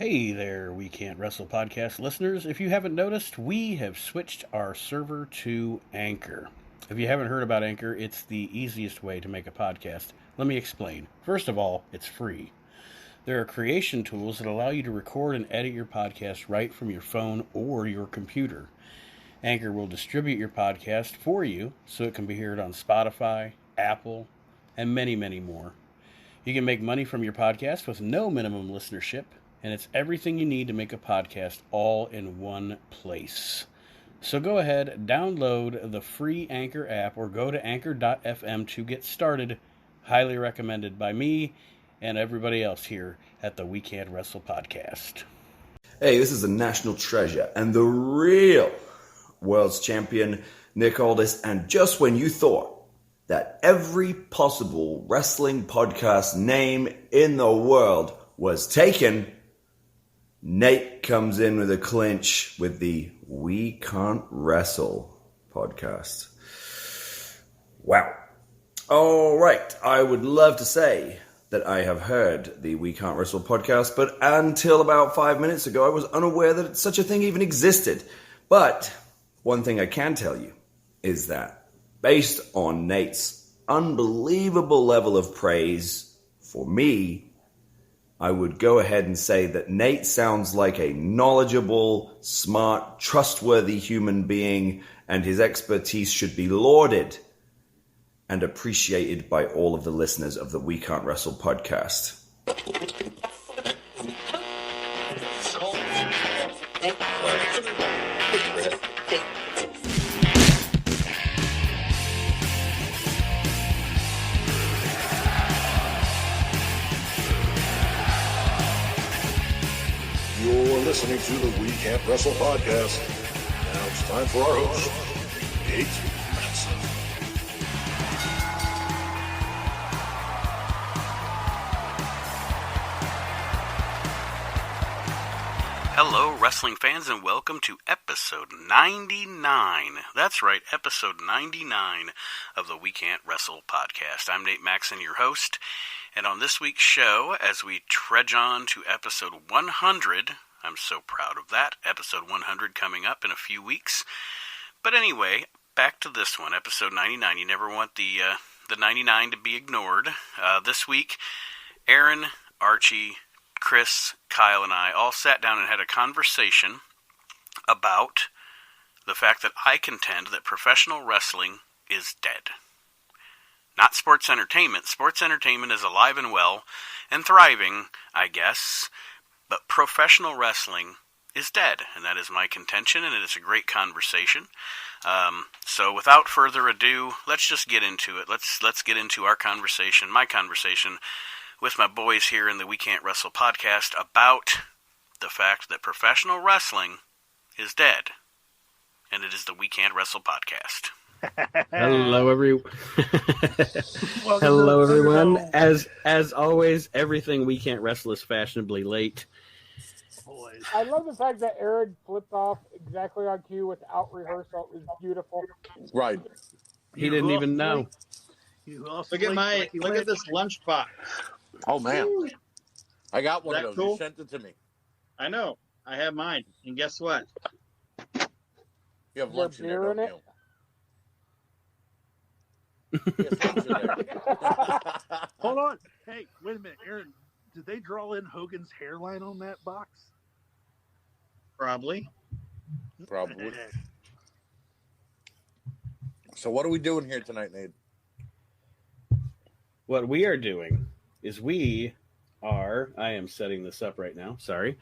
Hey there, We Can't Wrestle podcast listeners. If you haven't noticed, we have switched our server to Anchor. If you haven't heard about Anchor, it's the easiest way to make a podcast. Let me explain. First of all, it's free. There are creation tools that allow you to record and edit your podcast right from your phone or your computer. Anchor will distribute your podcast for you so it can be heard on Spotify, Apple, and many, many more. You can make money from your podcast with no minimum listenership, and it's everything you need to make a podcast all in one place. So go ahead, download the free Anchor app or go to anchor.fm to get started. Highly recommended by me and everybody else here at the We Can't Wrestle podcast. Hey, this is a national treasure and the real world's champion, Nick Aldis. And just when you thought that every possible wrestling podcast name in the world was taken, Nate comes in with a clinch with the We Can't Wrestle podcast. Wow. All right. I would love to say that I have heard the We Can't Wrestle podcast, but until about 5 minutes ago, I was unaware that such a thing even existed. But one thing I can tell you is that based on Nate's unbelievable level of praise for me, I would go ahead and say that Nate sounds like a knowledgeable, smart, trustworthy human being, and his expertise should be lauded and appreciated by all of the listeners of the We Can't Wrestle podcast. Listening to the We Can't Wrestle podcast. Now it's time for our host, Nate Matson. Hello, wrestling fans, and welcome to episode 99. That's right, episode 99 of the We Can't Wrestle podcast. I'm Nate Maxon, your host, and on this week's show, as we trudge on to episode 100, I'm so proud of that. Episode 100 coming up in a few weeks. But anyway, back to this one, episode 99. You never want the 99 to be ignored. This week, Aaron, Archie, Chris, Kyle, and I all sat down and had a conversation about the fact that I contend that professional wrestling is dead. Not sports entertainment. Sports entertainment is alive and well and thriving, I guess. But professional wrestling is dead, and that is my contention, and it is a great conversation. So without further ado, let's just get into it. Let's get into our conversation, my conversation with my boys here in the We Can't Wrestle podcast about the fact that professional wrestling is dead, and it is the We Can't Wrestle podcast. Hello, Hello, everyone. As always, everything We Can't Wrestle is fashionably late. I love the fact that Aaron flipped off exactly on cue without rehearsal. It was beautiful. Right. He didn't even know. Look at this lunchbox. Oh, man. I got one of those. Cool? You sent it to me. I know. I have mine. And guess what? You have lunch in there, don't you? Hold on. Hey, wait a minute. Aaron, did they draw in Hogan's hairline on that box? Probably. So what are we doing here tonight, Nate? What we are doing is I am setting this up right now. Sorry.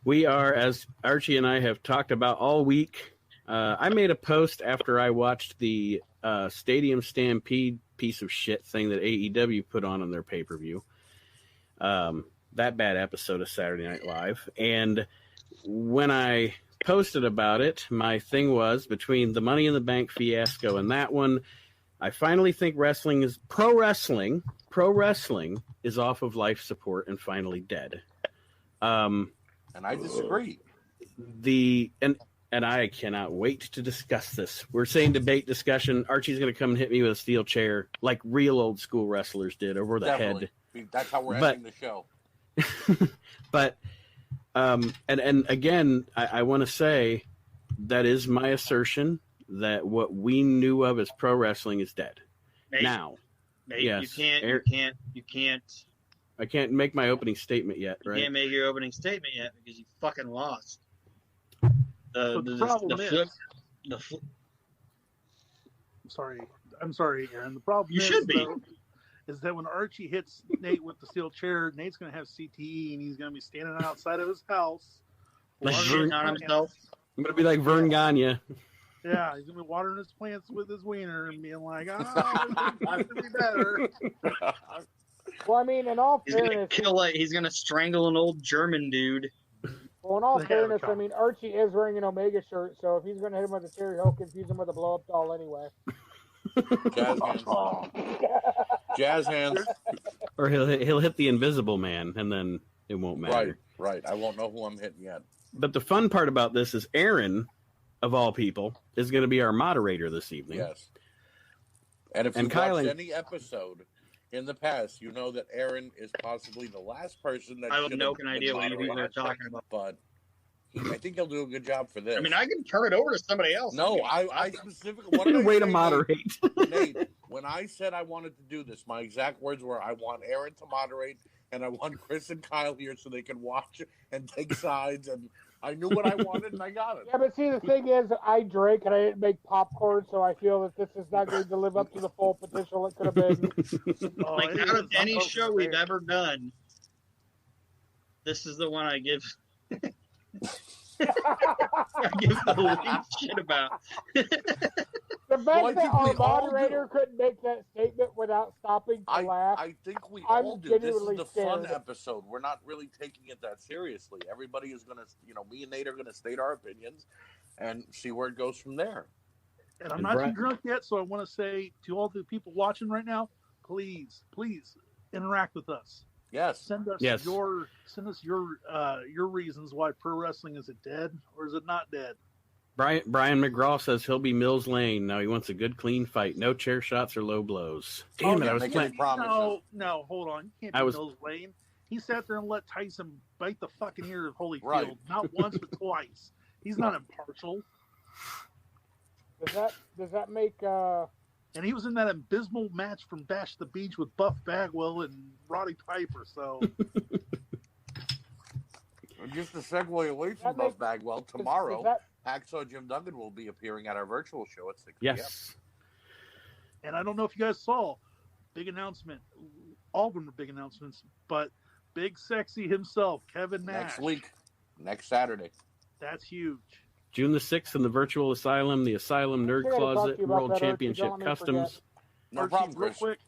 We are, as Archie and I have talked about all week, I made a post after I watched the Stadium Stampede piece of shit thing that AEW put on their pay-per-view. That bad episode of Saturday Night Live. And when I posted about it, my thing was, between the Money in the Bank fiasco and that one, I finally think pro wrestling is off of life support and finally dead. And I disagree. And I cannot wait to discuss this. We're saying debate discussion. Archie's going to come and hit me with a steel chair like real old school wrestlers did over the head. That's how we're ending the show. But And again, I want to say that is my assertion that what we knew of as pro wrestling is dead. Nate, Now, Nate, yes, you can't. I can't make my opening statement yet, You right? can't make your opening statement yet because you fucking lost. The problem is, I'm sorry, Aaron. The problem is that when Archie hits Nate with the steel chair, Nate's going to have CTE and he's going to be standing outside of his house. Like shitting on himself. I'm going to be like Vern Gagne. Yeah, he's going to be watering his plants with his wiener and being like, it's going to be better. Well, I mean, in all fairness, He's going to strangle an old German dude. Well, in all fairness, I mean, Archie is wearing an Omega shirt, so if he's going to hit him with a chair, he'll confuse him with a blow-up doll anyway. Jazz hands. Jazz hands. Or he'll hit the Invisible Man, and then it won't matter. Right. I won't know who I'm hitting yet. But the fun part about this is Aaron, of all people, is going to be our moderator this evening. Yes. And if you watched any episode in the past, you know that Aaron is possibly the last person that I have no idea what you are talking about. But I think he'll do a good job for this. I mean, I can turn it over to somebody else. No, I specifically... Way to moderate. Nate, when I said I wanted to do this, my exact words were, I want Aaron to moderate, and I want Chris and Kyle here so they can watch and take sides, and I knew what I wanted, and I got it. Yeah, but see, the thing is, I drank and I didn't make popcorn, so I feel that this is not going to live up to the full potential it could have been. Out of any show we've ever done, this is the one I give... I give the least shit about. The fact that our moderator couldn't make that statement without stopping to laugh. I think we all do. This is the fun episode. We're not really taking it that seriously. Everybody is going to, me and Nate are going to state our opinions and see where it goes from there. And I'm not too drunk yet, so I want to say to all the people watching right now, please interact with us. Yes. Send us your reasons why pro wrestling is it dead or is it not dead? Brian McGraw says he'll be Mills Lane. Now he wants a good, clean fight. No chair shots or low blows. Damn it, I was playing. No, hold on. You can't be Mills Lane. He sat there and let Tyson bite the fucking ear of Holyfield. Not once but twice. He's not impartial. Does that make And he was in that abysmal match from Bash the Beach with Buff Bagwell and Roddy Piper, so... Just to segue away from Buff Bagwell, tomorrow, Hacksaw Jim Duggan will be appearing at our virtual show at 6 p.m. Yes. And I don't know if you guys saw, big announcement. All of them are big announcements, but Big Sexy himself, Kevin Nash. Next Saturday. That's huge. June the 6th in the Virtual Asylum, the Asylum Nerd Closet, World Championship Customs. No problem, real quick.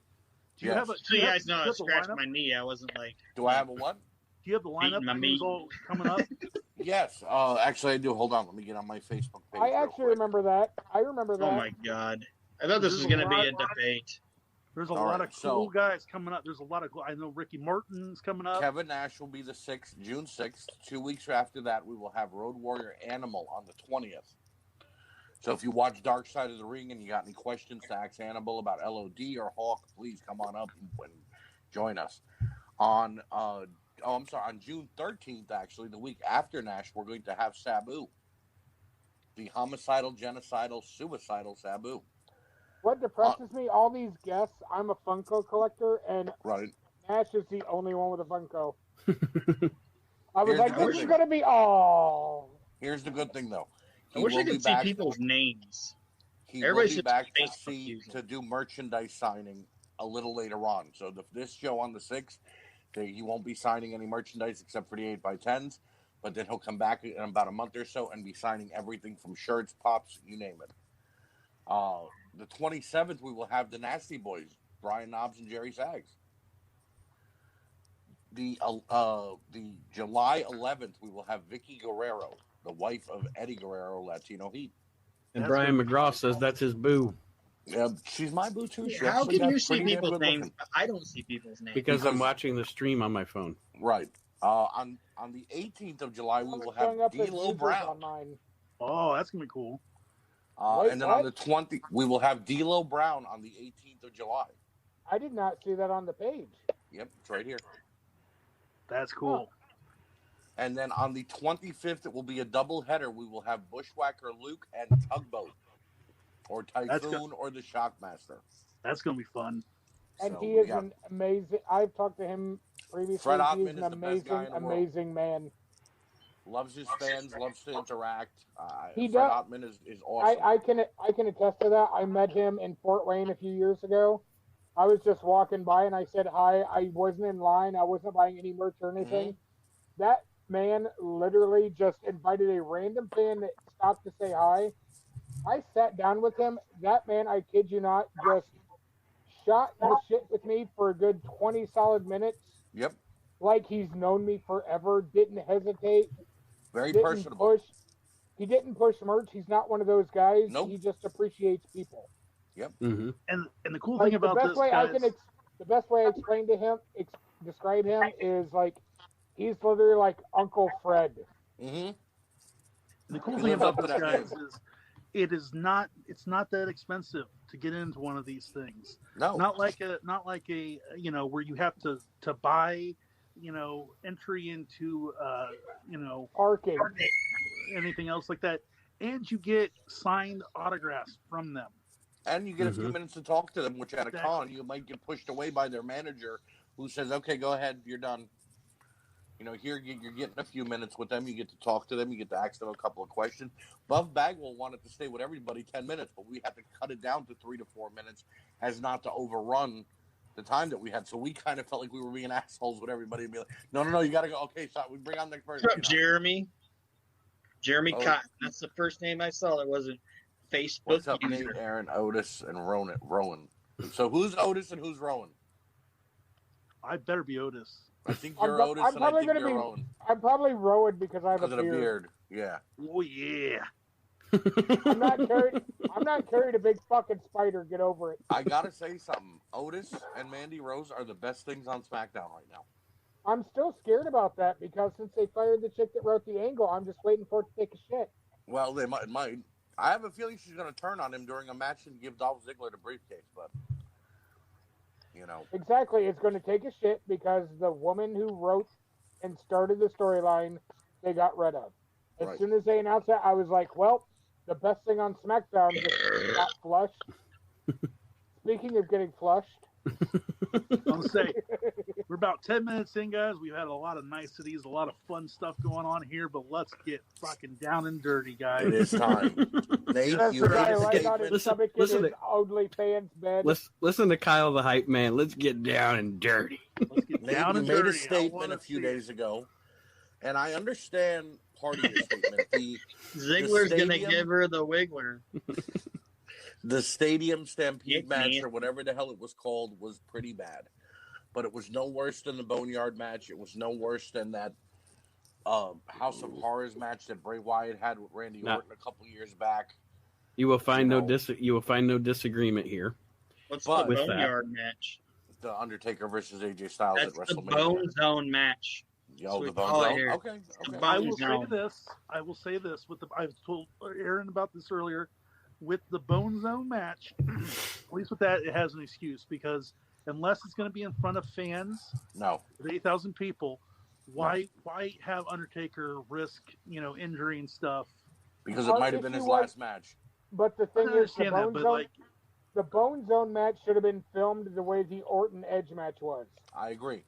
Do you have a? So you guys know I scratched my knee. I wasn't like. Do I have a what? Do you have the lineup? Who's all coming up? Yes. Actually, I do. Hold on. Let me get on my Facebook page. I actually remember that. I remember that. Oh my god! I thought this was going to be a debate. There's a lot of cool guys coming up. There's a lot of. I know Ricky Martin's coming up. Kevin Nash will be the 6th, June 6th. 2 weeks after that, we will have Road Warrior Animal on the 20th. So if you watch Dark Side of the Ring and you got any questions to ask Animal about LOD or Hawk, please come on up and join us. On June 13th, actually, the week after Nash, we're going to have Sabu. The homicidal, genocidal, suicidal Sabu. What depresses me, all these guests, I'm a Funko collector, and Nash is the only one with a Funko. I was like, this is going to be all. Here's the good thing, though. I wish I could see people's names. He will be back to do merchandise signing a little later on. So this show on the 6th, he won't be signing any merchandise except for the 8x10s, but then he'll come back in about a month or so and be signing everything from shirts, pops, you name it. The 27th, we will have the Nasty Boys, Brian Knobbs and Jerry Sags. The July 11th, we will have Vicky Guerrero, the wife of Eddie Guerrero, Latino Heat. And Brian McGraw says that's his boo. Yeah, she's my boo too. How can you see people's names? I don't see people's names. Because I'm watching the stream on my phone. Right. On the 18th of July, we will have D'Lo Brown. Oh, that's going to be cool. And then on the 20th, we will have D'Lo Brown on the 18th of July. I did not see that on the page. Yep, it's right here. That's cool. And then on the 25th, it will be a double header. We will have Bushwhacker Luke and Tugboat, or Typhoon, or the Shockmaster. That's going to be fun. And So, he is an amazing. I've talked to him previously. Fred He's Ottman an is the best guy in the world. amazing man. Loves his fans, loves to interact. He Fred does. Ottman is awesome. I can attest to that. I met him in Fort Wayne a few years ago. I was just walking by and I said hi. I wasn't in line. I wasn't buying any merch or anything. That man literally just invited a random fan that stopped to say hi. I sat down with him. That man, I kid you not, just shot the shit with me for a good 20 solid minutes. Yep. Like he's known me forever. Didn't hesitate. Very personable. He didn't push merch. He's not one of those guys. Nope. He just appreciates people. Yep. And the cool thing about this, guys, the best way I explain to him, describe him is like he's literally like Uncle Fred. Mm-hmm. The cool thing about this, guys, is it's not that expensive to get into one of these things. No. Not like a where you have to buy entry into parking, anything else like that, and you get signed autographs from them. And you get a few minutes to talk to them, which at a con you might get pushed away by their manager, who says, "Okay, go ahead, you're done." Here you're getting a few minutes with them. You get to talk to them. You get to ask them a couple of questions. Buff Bagwell wanted to stay with everybody 10 minutes, but we had to cut it down to 3 to 4 minutes, as not to overrun the time that we had. So we kind of felt like we were being assholes with everybody and be like, no, you got to go. Okay, so we bring on the next person. What's up, Jeremy? Jeremy Cotton. That's the first name I saw. That wasn't Facebook. What's up, Nate, Aaron, Otis, and Rowan? So who's Otis and who's Rowan? I better be Otis. I think you're Otis, and I think you're Rowan. I'm probably Rowan because I have a beard. Yeah. Oh yeah. I'm not carried a big fucking spider. Get over it. I gotta say something. Otis and Mandy Rose are the best things on SmackDown right now. I'm still scared about that because since they fired the chick that wrote the angle, I'm just waiting for it to take a shit. Well, they might. I have a feeling she's going to turn on him during a match and give Dolph Ziggler the briefcase, but Exactly, it's going to take a shit because the woman who wrote and started the storyline, they got rid of. As soon as they announced that, I was like, well, the best thing on SmackDown just got flushed. Speaking of getting flushed. I'll say, we're about 10 minutes in, guys. We've had a lot of niceties, a lot of fun stuff going on here, but let's get fucking down and dirty, guys. It is time. Nate, you made a statement. Listen to OnlyFans bed. Listen to Kyle the Hype Man. Let's get down and dirty. Let's get down and dirty. You made a statement a few days ago, and I understand part of your statement. Ziggler's going to give her the wiggler. The Stadium Stampede match, or whatever the hell it was called, was pretty bad. But it was no worse than the Boneyard match. It was no worse than that House of Horrors match that Bray Wyatt had with Randy Orton a couple years back. You will find no disagreement here. What's the Boneyard match? The Undertaker versus AJ Styles at WrestleMania. The Bone Zone match. Yo, the Bone Zone. Okay. I will say this. I've told Aaron about this earlier. With the Bone Zone match, at least with that, it has an excuse because unless it's going to be in front of fans, with 8,000 people, why have Undertaker risk injury and stuff? Because it might have been his last match. But the thing is, the Bone Zone match should have been filmed the way the Orton Edge match was. I agree.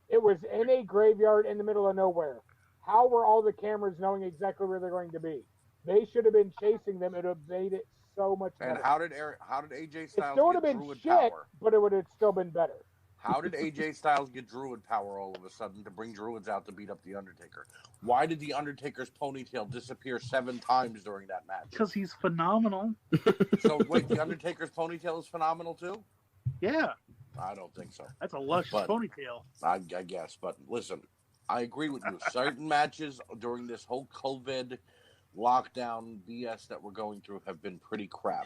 It was in a graveyard in the middle of nowhere. How were all the cameras knowing exactly where they're going to be? They should have been chasing them. It would have made it so much better. And how did AJ Styles still would have get been Druid shit, power? But it would have still been better. How did AJ Styles get Druid power all of a sudden to bring Druids out to beat up The Undertaker? Why did The Undertaker's ponytail disappear 7 times during that match? Because he's phenomenal. So wait, The Undertaker's ponytail is phenomenal too? Yeah. I don't think so. That's a luscious ponytail. I guess. But listen, I agree with you. Certain matches during this whole COVID lockdown BS that we're going through have been pretty crap.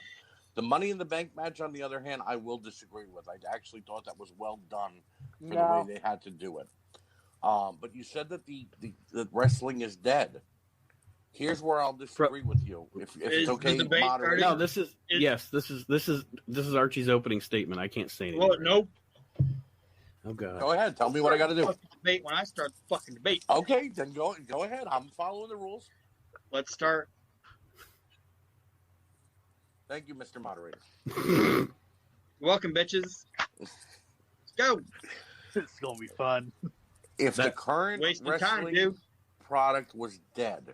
The Money in the Bank match, on the other hand, I will disagree with. I actually thought that was well done for the way they had to do it. But you said that the wrestling is dead. Here's where I'll disagree with you. If it's okay, moderate. No, this is Archie's opening statement. I can't say anything. Well, nope. Oh God. Go ahead. Tell me what I got to do. debate when I start the fucking debate. Okay, then go ahead. I'm following the rules. Let's start. Thank you, Mr. Moderator. Welcome, bitches. Let's go. It's gonna be fun. If the current Wasting wrestling time, dude. product was dead,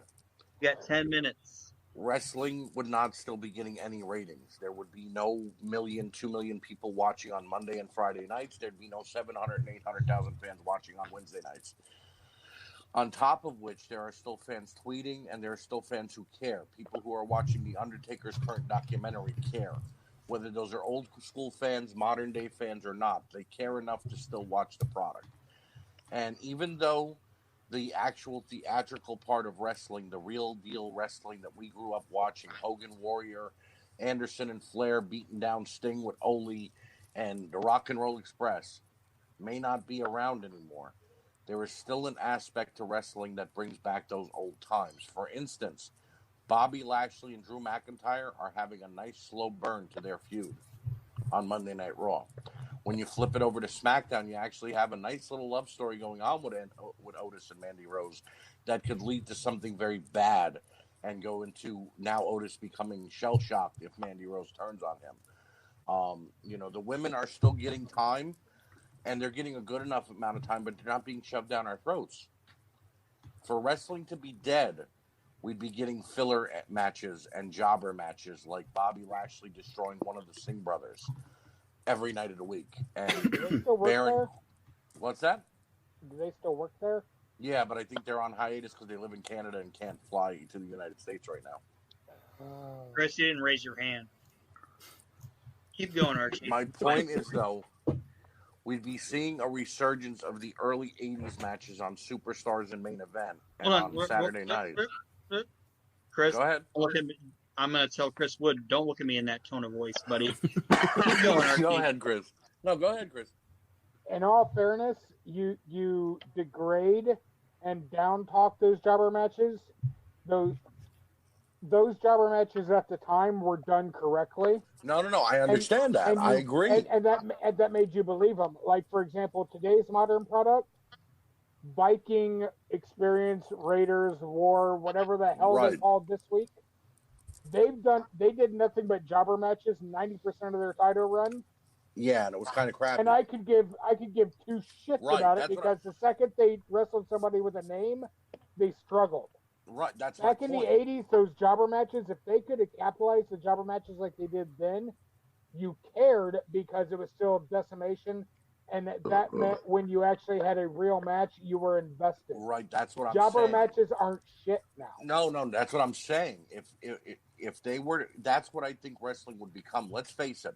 You got 10 minutes. wrestling would not still be getting any ratings. There would be no 2 million people watching on Monday and Friday nights. There'd be no 700 and 800,000 fans watching on Wednesday nights. On top of which, there are still fans tweeting, and there are still fans who care. People who are watching The Undertaker's current documentary care. Whether those are old school fans, modern day fans, or not, they care enough to still watch the product. And even though the actual theatrical part of wrestling, the real deal wrestling that we grew up watching, Hogan Warrior, Anderson and Flair beating down Sting with Ole, and the Rock and Roll Express, may not be around anymore, there is still an aspect to wrestling that brings back those old times. For instance, Bobby Lashley and Drew McIntyre are having a nice slow burn to their feud on Monday Night Raw. When you flip it over to SmackDown, you actually have a nice little love story going on with Otis and Mandy Rose that could lead to something very bad and go into now Otis becoming shell-shocked if Mandy Rose turns on him. The women are still getting time, and they're getting a good enough amount of time, but they're not being shoved down our throats. For wrestling to be dead, we'd be getting filler matches and jobber matches like Bobby Lashley destroying one of the Singh brothers every night of the week. And Do they still work there? What's that? Do they still work there? Yeah, but I think they're on hiatus because they live in Canada and can't fly to the United States right now. Chris, you didn't raise your hand. Keep going, Archie. My point is, though, we'd be seeing a resurgence of the early 80s matches on Superstars and Main Event and on Saturday night. Chris, Go ahead. look at me. I'm going to tell Chris Wood, don't look at me in that tone of voice, buddy. Keep going, Archie. Go ahead, Chris. No, go ahead, Chris. In all fairness, you degrade and down talk those jobber matches. Those jobber matches at the time were done correctly. No. I understand that. I agree. And that made you believe them. Like, for example, today's modern product, Viking Experience, Raiders, War, whatever the hell they called this week. They did nothing but jobber matches 90% of their title run. Yeah, and it was kind of crappy. And I could give two shits about it because the second they wrestled somebody with a name, they struggled. Right, that's back in the 80s. Those jobber matches, if they could have capitalized the jobber matches like they did then, you cared because it was still decimation, and that meant when you actually had a real match, you were invested. Right, that's what I'm saying. Jobber matches aren't shit now. No, that's what I'm saying. If they were, that's what I think wrestling would become. Let's face it.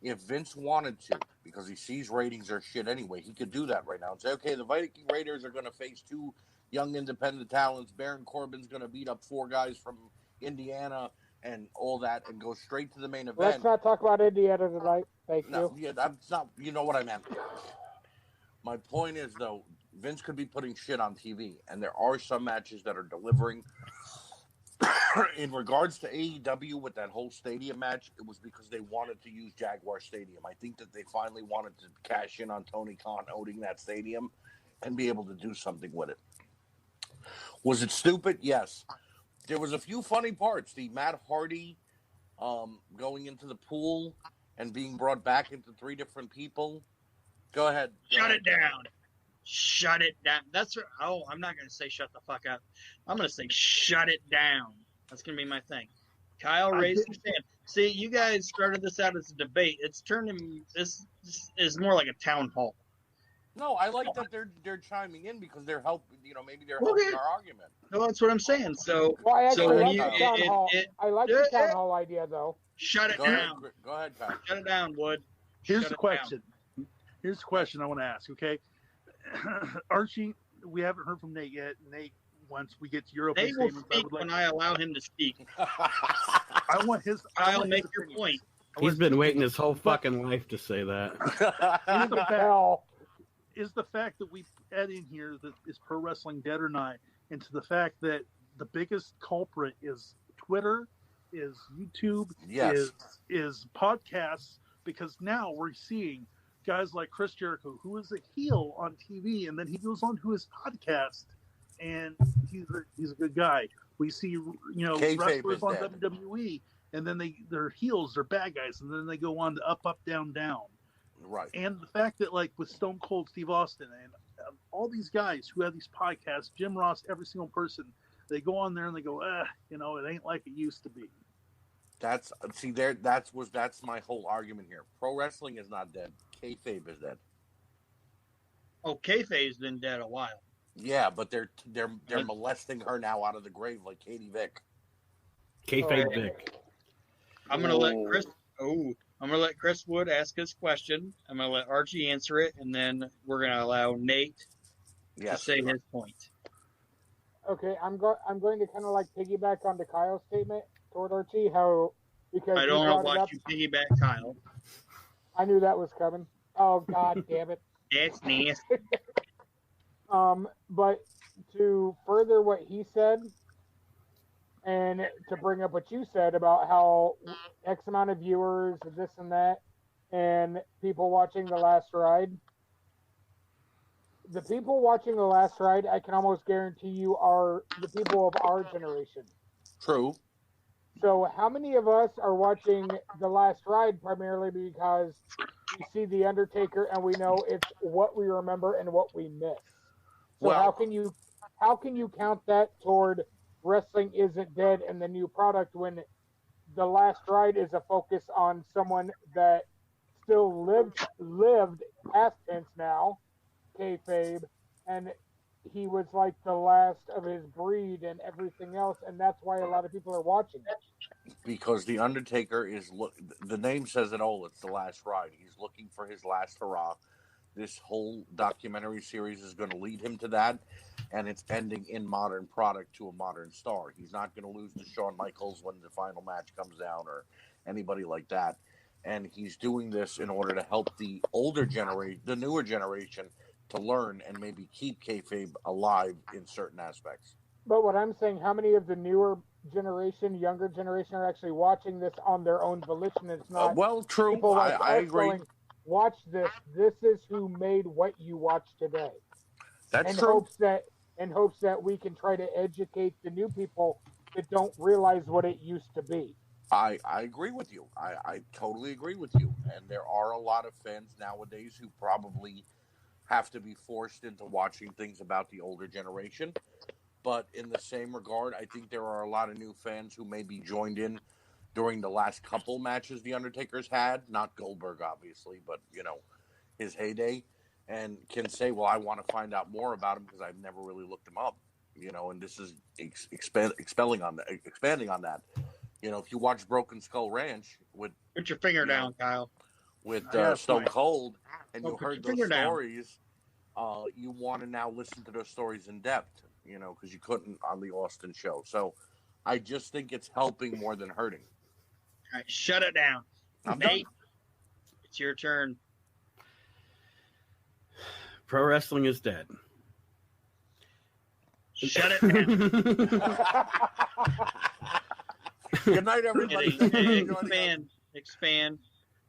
If Vince wanted to, because he sees ratings are shit anyway, he could do that right now and say, okay, the Viking Raiders are going to face two young independent talents. Baron Corbin's going to beat up 4 guys from Indiana and all that and go straight to the main event. Let's not talk about Indiana tonight. Thank you. Yeah, that's not, you know what I meant. My point is, though, Vince could be putting shit on TV, and there are some matches that are delivering. In regards to AEW with that whole stadium match, it was because they wanted to use Jaguar Stadium. I think that they finally wanted to cash in on Tony Khan owning that stadium and be able to do something with it. Was it stupid? Yes. There was a few funny parts. The Matt Hardy going into the pool and being brought back into 3 different people. Go ahead. Shut it down. Shut it down. That's what, I'm not going to say shut the fuck up. I'm going to say shut it down. That's going to be my thing. Kyle raised his hand. See, you guys started this out as a debate. It's turning. This is more like a town hall. No, I like that they're chiming in because they're helping. Maybe they're helping our argument. No, that's what I'm saying. So, well, I so like the town hall. I like the town hall idea, though. Shut it down. Go ahead, Kyle. Shut it down, Wood. Here's the question. Here's the question I want to ask. Okay, Archie, we haven't heard from Nate yet. Nate, once we get to your opening statements, Nate will speak when I allow him to speak. I want his. I'll make your point. He's been waiting his whole fucking life to say that. Is the fact that we add in here that is pro wrestling dead or not, and to the fact that the biggest culprit is Twitter, is YouTube, is podcasts, because now we're seeing guys like Chris Jericho, who is a heel on TV, and then he goes on to his podcast, and he's a good guy. We see wrestlers on WWE, and then they're heels, they're bad guys, and then they go on to up, down, down. Right. And the fact that, like, with Stone Cold Steve Austin and all these guys who have these podcasts, Jim Ross, every single person, they go on there and they go, it ain't like it used to be. That's my whole argument here. Pro wrestling is not dead. Kayfabe is dead. Oh, kayfabe's been dead a while. Yeah, but they're molesting her now out of the grave like Katie Vick. Kayfabe Vic. I'm gonna let Chris. I'm gonna let Chris Wood ask his question. I'm gonna let Archie answer it, and then we're gonna allow Nate to say his point. Okay, I'm going to kind of like piggyback onto Kyle's statement toward Archie. Because I don't want to watch you piggyback Kyle. I knew that was coming. Oh God damn it! That's nasty. But to further what he said, and to bring up what you said about how X amount of viewers, this and that, and people watching The Last Ride. The people watching The Last Ride, I can almost guarantee you, are the people of our generation. True. So how many of us are watching The Last Ride primarily because we see The Undertaker and we know it's what we remember and what we miss? So how can you count that toward wrestling isn't dead and the new product when The Last Ride is a focus on someone that still lived past tense now, kayfabe, and he was like the last of his breed and everything else, and that's why a lot of people are watching it. Because The Undertaker the name says it all. It's The Last Ride. He's looking for his last hurrah. This whole documentary series is going to lead him to that, and it's ending in modern product to a modern star. He's not going to lose to Shawn Michaels when the final match comes down or anybody like that. And he's doing this in order to help the newer generation, to learn and maybe keep kayfabe alive in certain aspects. But what I'm saying, how many of the newer generation, younger generation, are actually watching this on their own volition? It's not. True. People like I agree. Going, watch this. This is who made what you watch today. That's true. In hopes that we can try to educate the new people that don't realize what it used to be. I agree with you. I totally agree with you. And there are a lot of fans nowadays who probably have to be forced into watching things about the older generation. But in the same regard, I think there are a lot of new fans who maybe joined in during the last couple matches the Undertaker's had, not Goldberg, obviously, but, his heyday, and can say, well, I want to find out more about him because I've never really looked him up, and this is expanding on that. If you watch Broken Skull Ranch put your finger down, Kyle, with Stone Cold, and you heard those stories, you want to now listen to those stories in depth, because you couldn't on the Austin show. So I just think it's helping more than hurting. All right, shut it down. Nate, it's your turn. Pro wrestling is dead. Shut it down. Good night, everybody. Expand.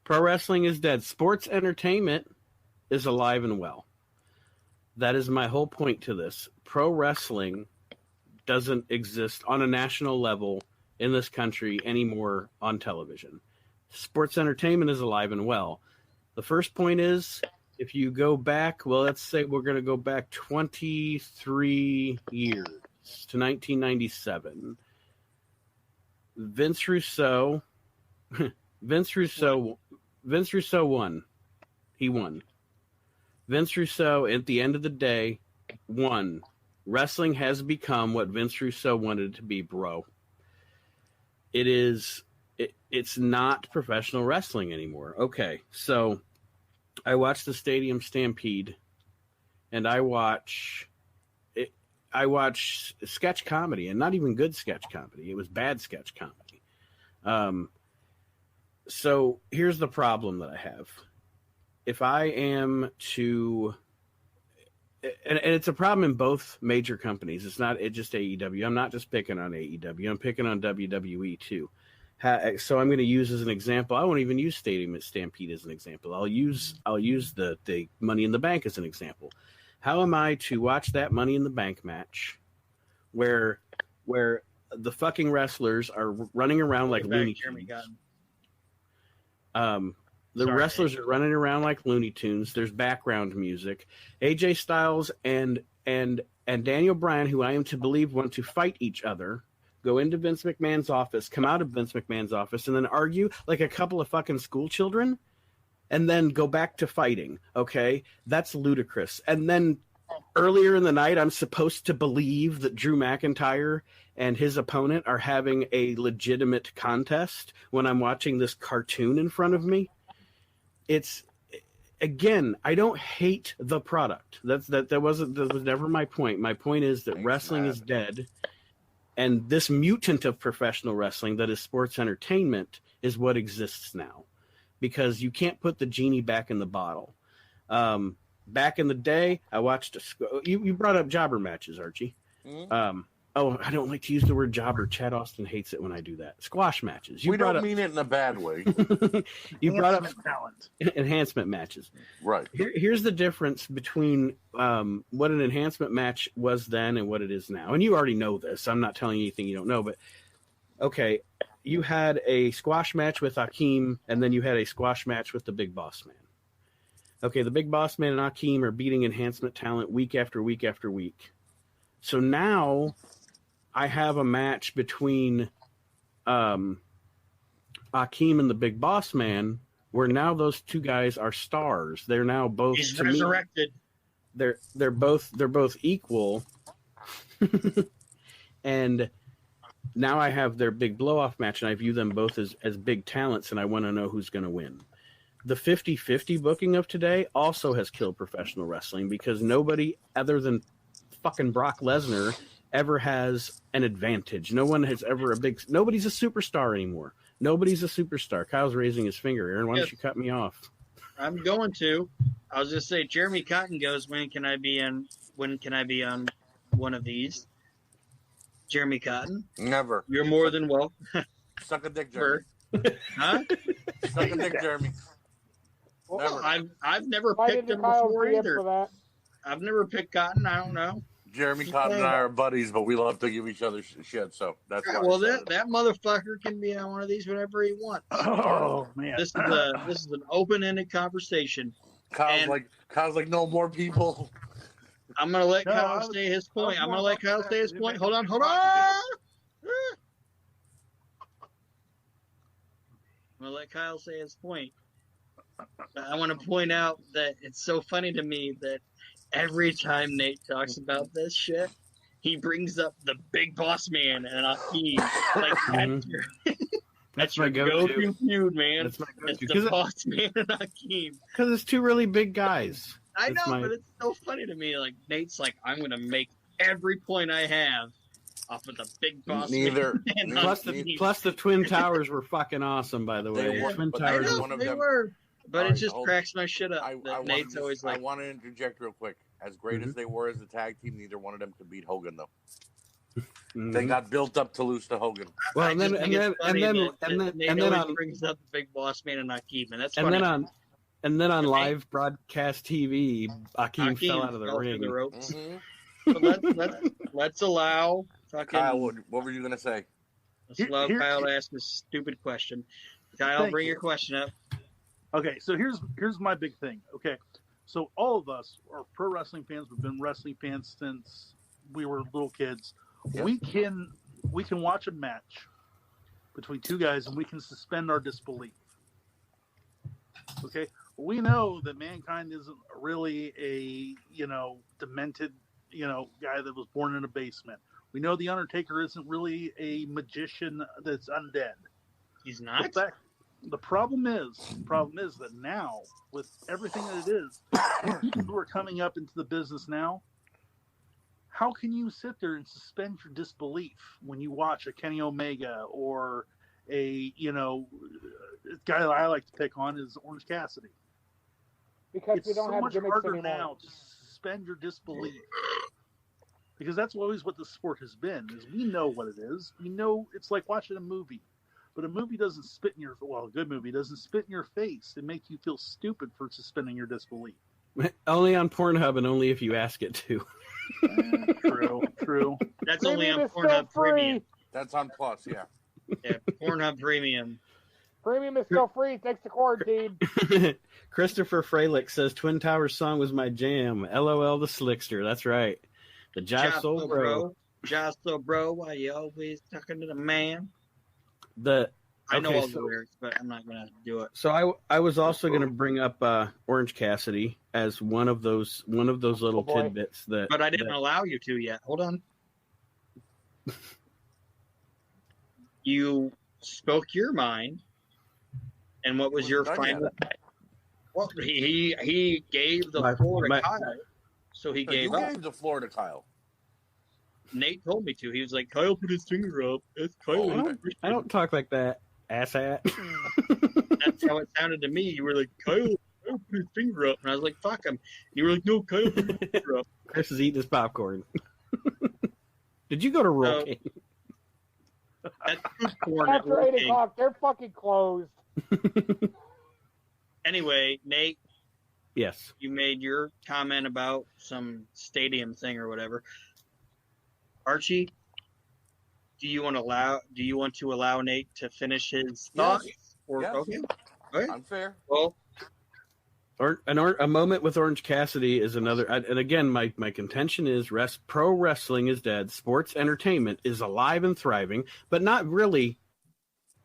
Pro wrestling is dead. Sports entertainment is alive and well. That is my whole point to this. Pro wrestling doesn't exist on a national level in this country anymore on television. Sports entertainment is alive and well. The first point is, if you go back, let's say we're going to go back 23 years to 1997. Vince Russo won. He won. Vince Russo, at the end of the day, won. Wrestling has become what Vince Russo wanted it to be, bro. It's not professional wrestling anymore. Okay, so I watch the Stadium Stampede, and I watch sketch comedy, and not even good sketch comedy. It was bad sketch comedy. So here's the problem that I have. If I am to, and it's a problem in both major companies. It's just AEW. I'm not just picking on AEW. I'm picking on WWE too. So I'm going to use as an example. I won't even use Stadium Stampede as an example. I'll use the Money in the Bank as an example. How am I to watch that Money in the Bank match where the fucking wrestlers are running around like Looney Tunes? Wrestlers are running around like Looney Tunes. There's background music. AJ Styles and Daniel Bryan, who I am to believe want to fight each other, go into Vince McMahon's office, come out of Vince McMahon's office, and then argue like a couple of fucking school children, and then go back to fighting. Okay? That's ludicrous. And then earlier in the night, I'm supposed to believe that Drew McIntyre and his opponent are having a legitimate contest when I'm watching this cartoon in front of me. It's, again, I don't hate the product. That was never my point. My point is that wrestling is dead. And this mutant of professional wrestling that is sports entertainment is what exists now, because you can't put the genie back in the bottle. Back in the day, I watched you brought up jobber matches, Archie. Mm-hmm. I don't like to use the word jobber. Chad Austin hates it when I do that. Squash matches. We don't mean it in a bad way. You brought up talent. Enhancement matches. Right. Here's the difference between what an enhancement match was then and what it is now. And you already know this. I'm not telling you anything you don't know. But, okay, you had a squash match with Akeem, and then you had a squash match with the Big Boss Man. Okay, the Big Boss Man and Akeem are beating enhancement talent week after week after week. So now I have a match between Akeem and the Big Boss Man, where now those two guys are stars. They're now both resurrected. They're both equal, and now I have their big blow off match, and I view them both as big talents, and I want to know who's going to win. The 50-50 booking of today also has killed professional wrestling, because nobody other than fucking Brock Lesnar ever has an advantage. No one has ever nobody's a superstar anymore. Nobody's a superstar. Kyle's raising his finger. Aaron, why don't you cut me off? I'm going to. I was just say Jeremy Cotton goes, when can I be on one of these? Jeremy Cotton? Never. You're more than welcome. Suck a dick, Jeremy. Huh? Suck a dick, Jeremy. Well, I've never picked him before either. I've never picked Cotton. I don't know. Jeremy Cotton and I are buddies, but we love to give each other shit. So that's why. Well, that motherfucker can be on one of these whenever he wants. Oh man, this is an open-ended conversation. Kyle's like no more people. I'm gonna let Kyle say his point. Hold on. I'm gonna let Kyle say his point. I want to point out that it's so funny to me that every time Nate talks about this shit, he brings up the Big Boss Man and Akeem. Like that's your go-to feud, man. It's the Boss Man and Akeem. Because it's two really big guys. I know, but it's so funny to me. Like Nate's like, I'm gonna make every point I have off of the Big Boss Man. Plus the Twin Towers were fucking awesome, by the way. Twin Towers. I know, they were. But it just cracks my shit up. Nate's always like. I want to interject real quick. As great as they were as a tag team, neither one of them could beat Hogan, though. They got built up to lose to Hogan. Well, and then Nate brings up the Big Boss Man and Akeem, and that's funny. And then on live broadcast TV, Akeem fell out of the ring. The ropes. So let's allow. Kyle, what were you gonna say? Let's allow Kyle to ask a stupid question. Kyle, bring your question up. Okay, so here's my big thing. Okay, so all of us are pro wrestling fans. We've been wrestling fans since we were little kids. Yep. We can watch a match between two guys and we can suspend our disbelief. Okay, we know that Mankind isn't really a demented guy that was born in a basement. We know the Undertaker isn't really a magician that's undead. He's not. The problem is that now, with everything that it is, people who are coming up into the business now, how can you sit there and suspend your disbelief when you watch a Kenny Omega or a guy that I like to pick on is Orange Cassidy? Because it's we don't so have much gimmicks harder anymore. now to suspend your disbelief. Because that's always what the sport has been, is we know what it is. We know it's like watching a movie. But a movie doesn't spit in your a good movie doesn't spit in your face. It makes you feel stupid for suspending your disbelief. Only on Pornhub and only if you ask it to. True. That's only on Premium is still Pornhub free. Premium. That's on Plus, yeah. Yeah, Pornhub Premium. Premium is still free thanks to quarantine. Christopher Freilich says Twin Towers song was my jam. LOL the Slickster. That's right. The Jive Soul Bro. Jive Soul Bro, why you always talking to the man? I know all the lyrics, but I'm not gonna do it. So I was also going to bring up Orange Cassidy as one of those little tidbits that. But I didn't allow you to yet. Hold on. You spoke your mind, and what was your final? Well, he gave the floor to Kyle, so he gave up. You gave the floor to Kyle. Nate told me to. He was like, Kyle put his finger up. It's Kyle. I don't talk like that, asshat. That's how it sounded to me. You were like, Kyle put his finger up. And I was like, fuck him. You were like, no, Kyle put his finger up. Chris is eating his popcorn. Did you go to Roll King? That's food porn. After 8 o'clock, they're fucking closed. Anyway, Nate. Yes. You made your comment about some stadium thing or whatever. Archie, do you want to allow Nate to finish his thoughts? Yes. Or Yes. okay, all right. I'm fair. Well, a moment with Orange Cassidy is another. And again, my contention is pro wrestling is dead. Sports entertainment is alive and thriving, but not really.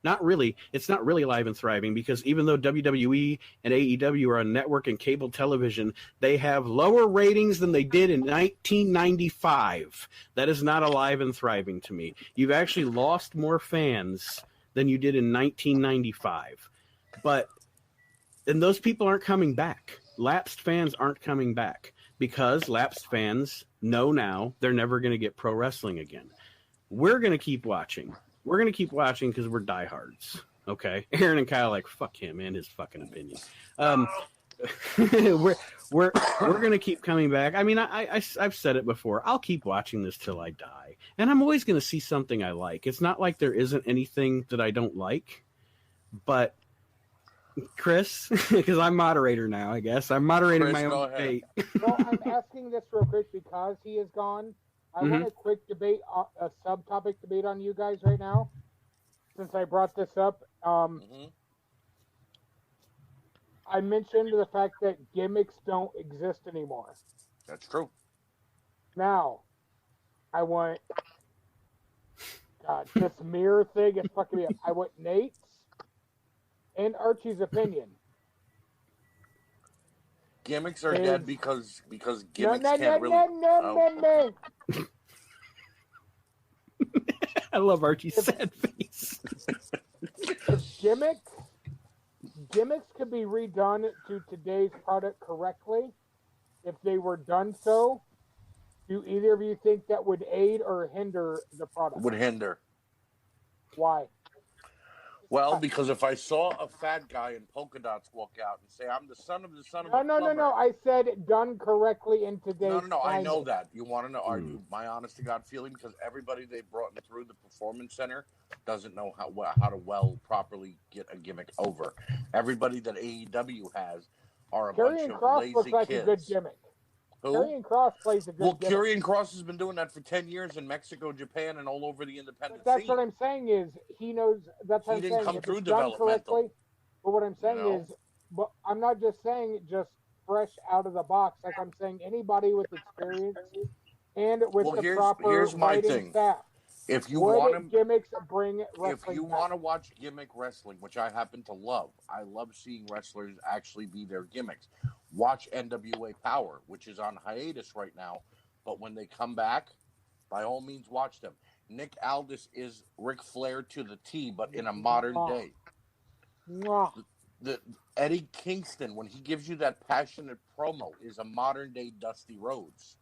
Not really. It's not really alive and thriving because even though WWE and AEW are on network and cable television, they have lower ratings than they did in 1995. That is not alive and thriving to me. You've actually lost more fans than you did in 1995. And those people aren't coming back. Lapsed fans aren't coming back because lapsed fans know now they're never going to get pro wrestling again. We're going to keep watching. We're going to keep watching because we're diehards. Okay. Aaron and Kyle like, fuck him and his fucking opinion. We're going to keep coming back. I mean, I've said it before. I'll keep watching this till I die. And I'm always going to see something I like. It's not like there isn't anything that I don't like. But Chris, because I'm moderator now, I guess. I'm moderating my own debate. Well, I'm asking this real quick because he is gone. I want a quick debate, a subtopic debate on you guys right now. Since I brought this up, I mentioned the fact that gimmicks don't exist anymore. That's true. Now, I want this mirror thing is fucking me up. I want Nate's and Archie's opinion. Gimmicks are dead because gimmicks can't really. No. I love Archie's sad face. Gimmicks could be redone to today's product correctly. If they were done so, do either of you think that would aid or hinder the product? Would hinder. Why? Well, because if I saw a fat guy in polka dots walk out and say, "I'm the son of a plumber." No. I said done correctly in today's. No. I know that. You want to know? My honest to God feeling, because everybody they brought through the performance center doesn't know how to properly get a gimmick over. Everybody that AEW has are a bunch of Cross lazy looks like kids. a good gimmick. Who? Karrion Kross plays a good gimmick. Karrion Kross has been doing that for 10 years in Mexico, Japan, and all over the independent But that's scene. what I'm saying is he knows. That's what I'm He didn't saying. come If through it's done developmental. correctly, but what I'm saying is, but I'm not just saying just fresh out of the box. Like I'm saying anybody with experience and with the proper here's my writing thing. staff. If you Would want to gimmicks bring wrestling If you back? want to watch gimmick wrestling, which I happen to love, I love seeing wrestlers actually be their gimmicks. Watch NWA Power, which is on hiatus right now, but when they come back, by all means watch them. Nick Aldis is Ric Flair to the T, but in a modern day. The Eddie Kingston, when he gives you that passionate promo, is a modern day Dusty Rhodes.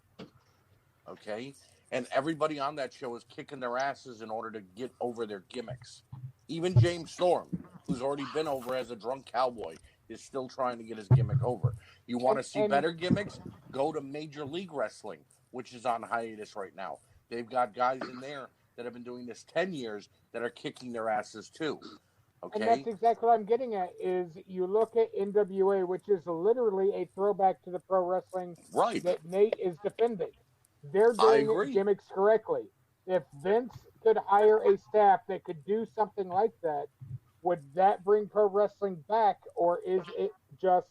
Okay? And everybody on that show is kicking their asses in order to get over their gimmicks. Even James Storm, who's already been over as a drunk cowboy, is still trying to get his gimmick over. You want to see better gimmicks? Go to Major League Wrestling, which is on hiatus right now. They've got guys in there that have been doing this 10 years that are kicking their asses too. Okay. And that's exactly what I'm getting at. Is you look at NWA, which is literally a throwback to the pro wrestling Right. that Nate is defending. They're I doing agree. gimmicks correctly. If Vince could hire a staff that could do something like that, would that bring pro wrestling back, or is it just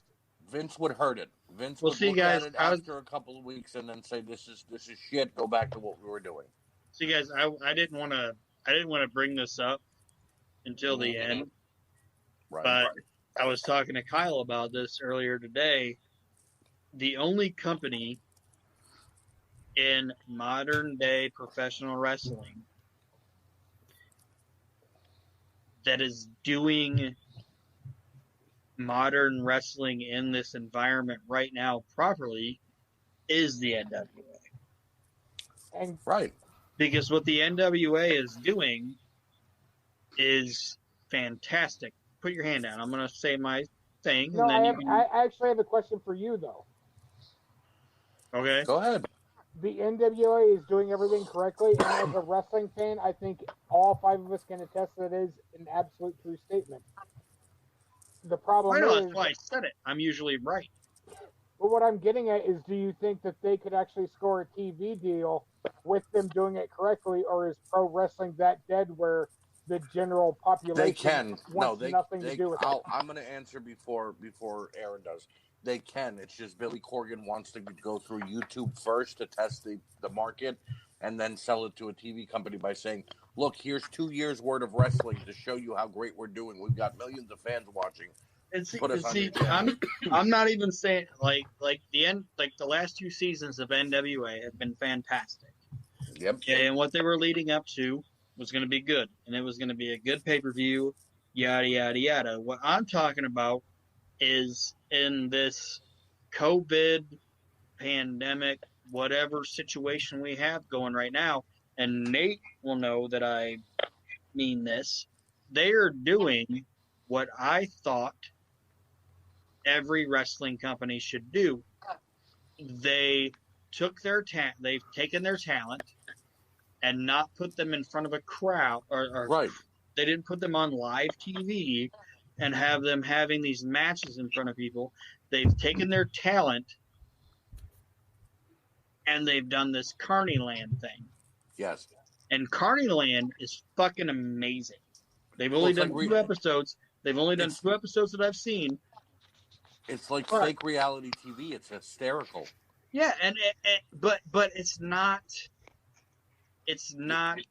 Vince would hurt it. Vince Well, would see, look guys, at it after a couple of weeks and then say, "This is shit. Go back to what we were doing." See, guys, I didn't want to bring this up until the end, Right. but I was talking to Kyle about this earlier today. The only company in modern day professional wrestling that is doing modern wrestling in this environment right now properly is the NWA. and Right. Because what the NWA is doing is fantastic. Put your hand down. I'm going to say my thing. no? And then I actually have a question for you though. Okay. Go ahead. The NWA is doing everything correctly, and as a wrestling fan, I think all five of us can attest that it is an absolute true statement. The problem I know, is, that's why I said it. I'm usually right. but what I'm getting at is, do you think that they could actually score a TV deal with them doing it correctly, or is pro wrestling that dead where the general population They can. wants nothing to do with it? I'm going to answer before Aaron does. They can. It's just Billy Corgan wants to go through YouTube first to test the market and then sell it to a TV company by saying, look, here's 2 years worth of wrestling to show you how great we're doing. We've got millions of fans watching. And see, Put us on your channel. I'm not even saying like the last 2 seasons of NWA have been fantastic. Yep. And what they were leading up to was going to be good, and it was going to be a good pay-per-view, yada yada yada. What I'm talking about is in this COVID pandemic, whatever situation we have going right now, and Nate will know that I mean this. They are doing what I thought every wrestling company should do. They took they've taken their talent and not put them in front of a crowd, or Right. they didn't put them on live TV and have them having these matches in front of people. They've taken their talent and they've done this Carneyland thing. Yes. And Carneyland is fucking amazing. They've only done 2 episodes. They've only done 2 episodes that I've seen. It's like fake reality TV. It's hysterical. Yeah, but it's not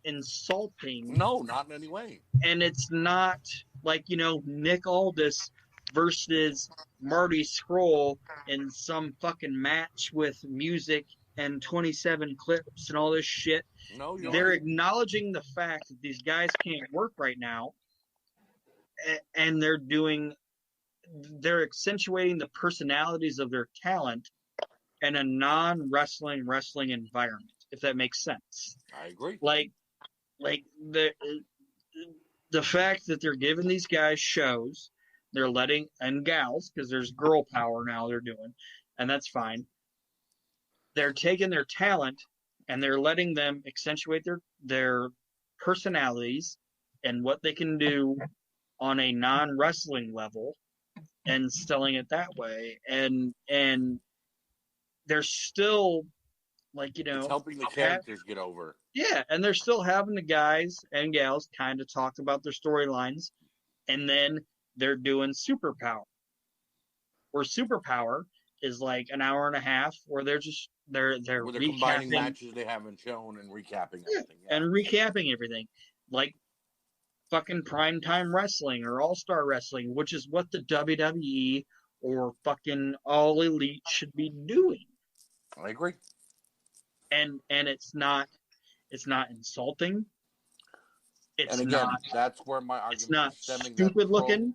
insulting. No, not in any way. And it's not like, Nick Aldis versus Marty Scurll in some fucking match with music and 27 clips and all this shit. No, they're acknowledging the fact that these guys can't work right now, and they're accentuating the personalities of their talent in a non-wrestling wrestling environment, if that makes sense. I agree. Like the fact that they're giving these guys shows, they're letting, and gals, because there's girl power now they're doing, and that's fine. They're taking their talent and they're letting them accentuate their personalities and what they can do on a non-wrestling level and selling it that way. And they're still, it's helping the characters get over. Yeah, and they're still having the guys and gals kind of talk about their storylines, and then they're doing Superpower, where Superpower is like an hour and a half, where they're combining matches they haven't shown and recapping everything. Yeah. And recapping everything, like fucking Primetime Wrestling or All Star Wrestling, which is what the WWE or fucking All Elite should be doing. I agree. And it's not insulting. It's and again, not, that's where my argument it's not is stemming. stupid looking.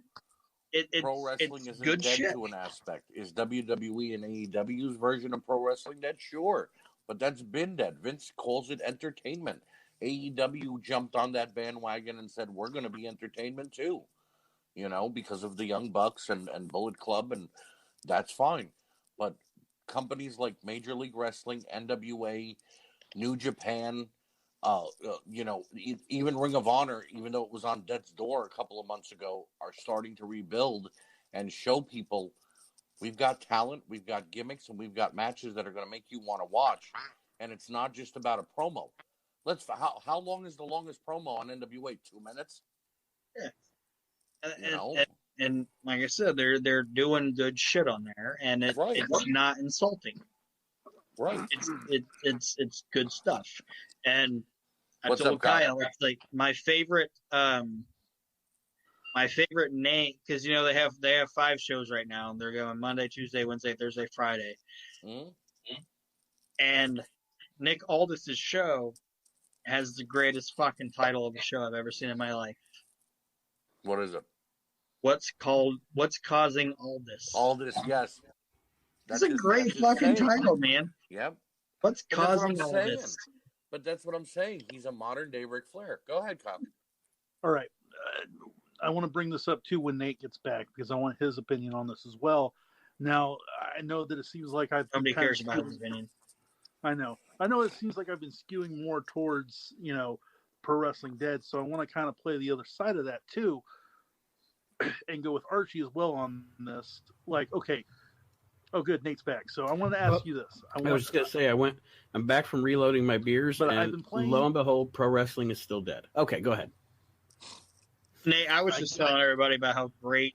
Pro wrestling it's isn't good dead shit. to an aspect. Is WWE and AEW's version of pro wrestling dead? Sure. But that's been dead. Vince calls it entertainment. AEW jumped on that bandwagon and said, we're going to be entertainment too. Because of the Young Bucks and Bullet Club, and that's fine. But companies like Major League Wrestling, NWA, New Japan, Even Ring of Honor, even though it was on death's door a couple of months ago, are starting to rebuild and show people we've got talent, we've got gimmicks, and we've got matches that are going to make you want to watch. And it's not just about a promo. How long is the longest promo on NWA? 2 minutes? Yeah. And like I said, they're doing good shit on there, and it's not insulting. Right. It's good stuff. And I told Kyle, it's like my favorite name, because they have 5 shows right now, and they're going Monday, Tuesday, Wednesday, Thursday, Friday. Mm-hmm. And Nick Aldis's show has the greatest fucking title of a show I've ever seen in my life. What is it? What's causing all this? All this, yes. That's a great fucking title, man. Yep. What's causing all this? But that's what I'm saying. He's a modern day Ric Flair. Go ahead, Kyle. All right. I want to bring this up too when Nate gets back, because I want his opinion on this as well. Now, I know that it seems like nobody cares about his opinion. I know it seems like I've been skewing more towards, Pro Wrestling Dead. So I want to kind of play the other side of that too, and go with Archie as well on this. Like, okay. Oh, good. Nate's back. So I wanted to ask you this. I was just going to say, I'm back from reloading my beers, but and lo and behold, Pro Wrestling is still dead. Okay, go ahead. Nate, I was just telling everybody about how great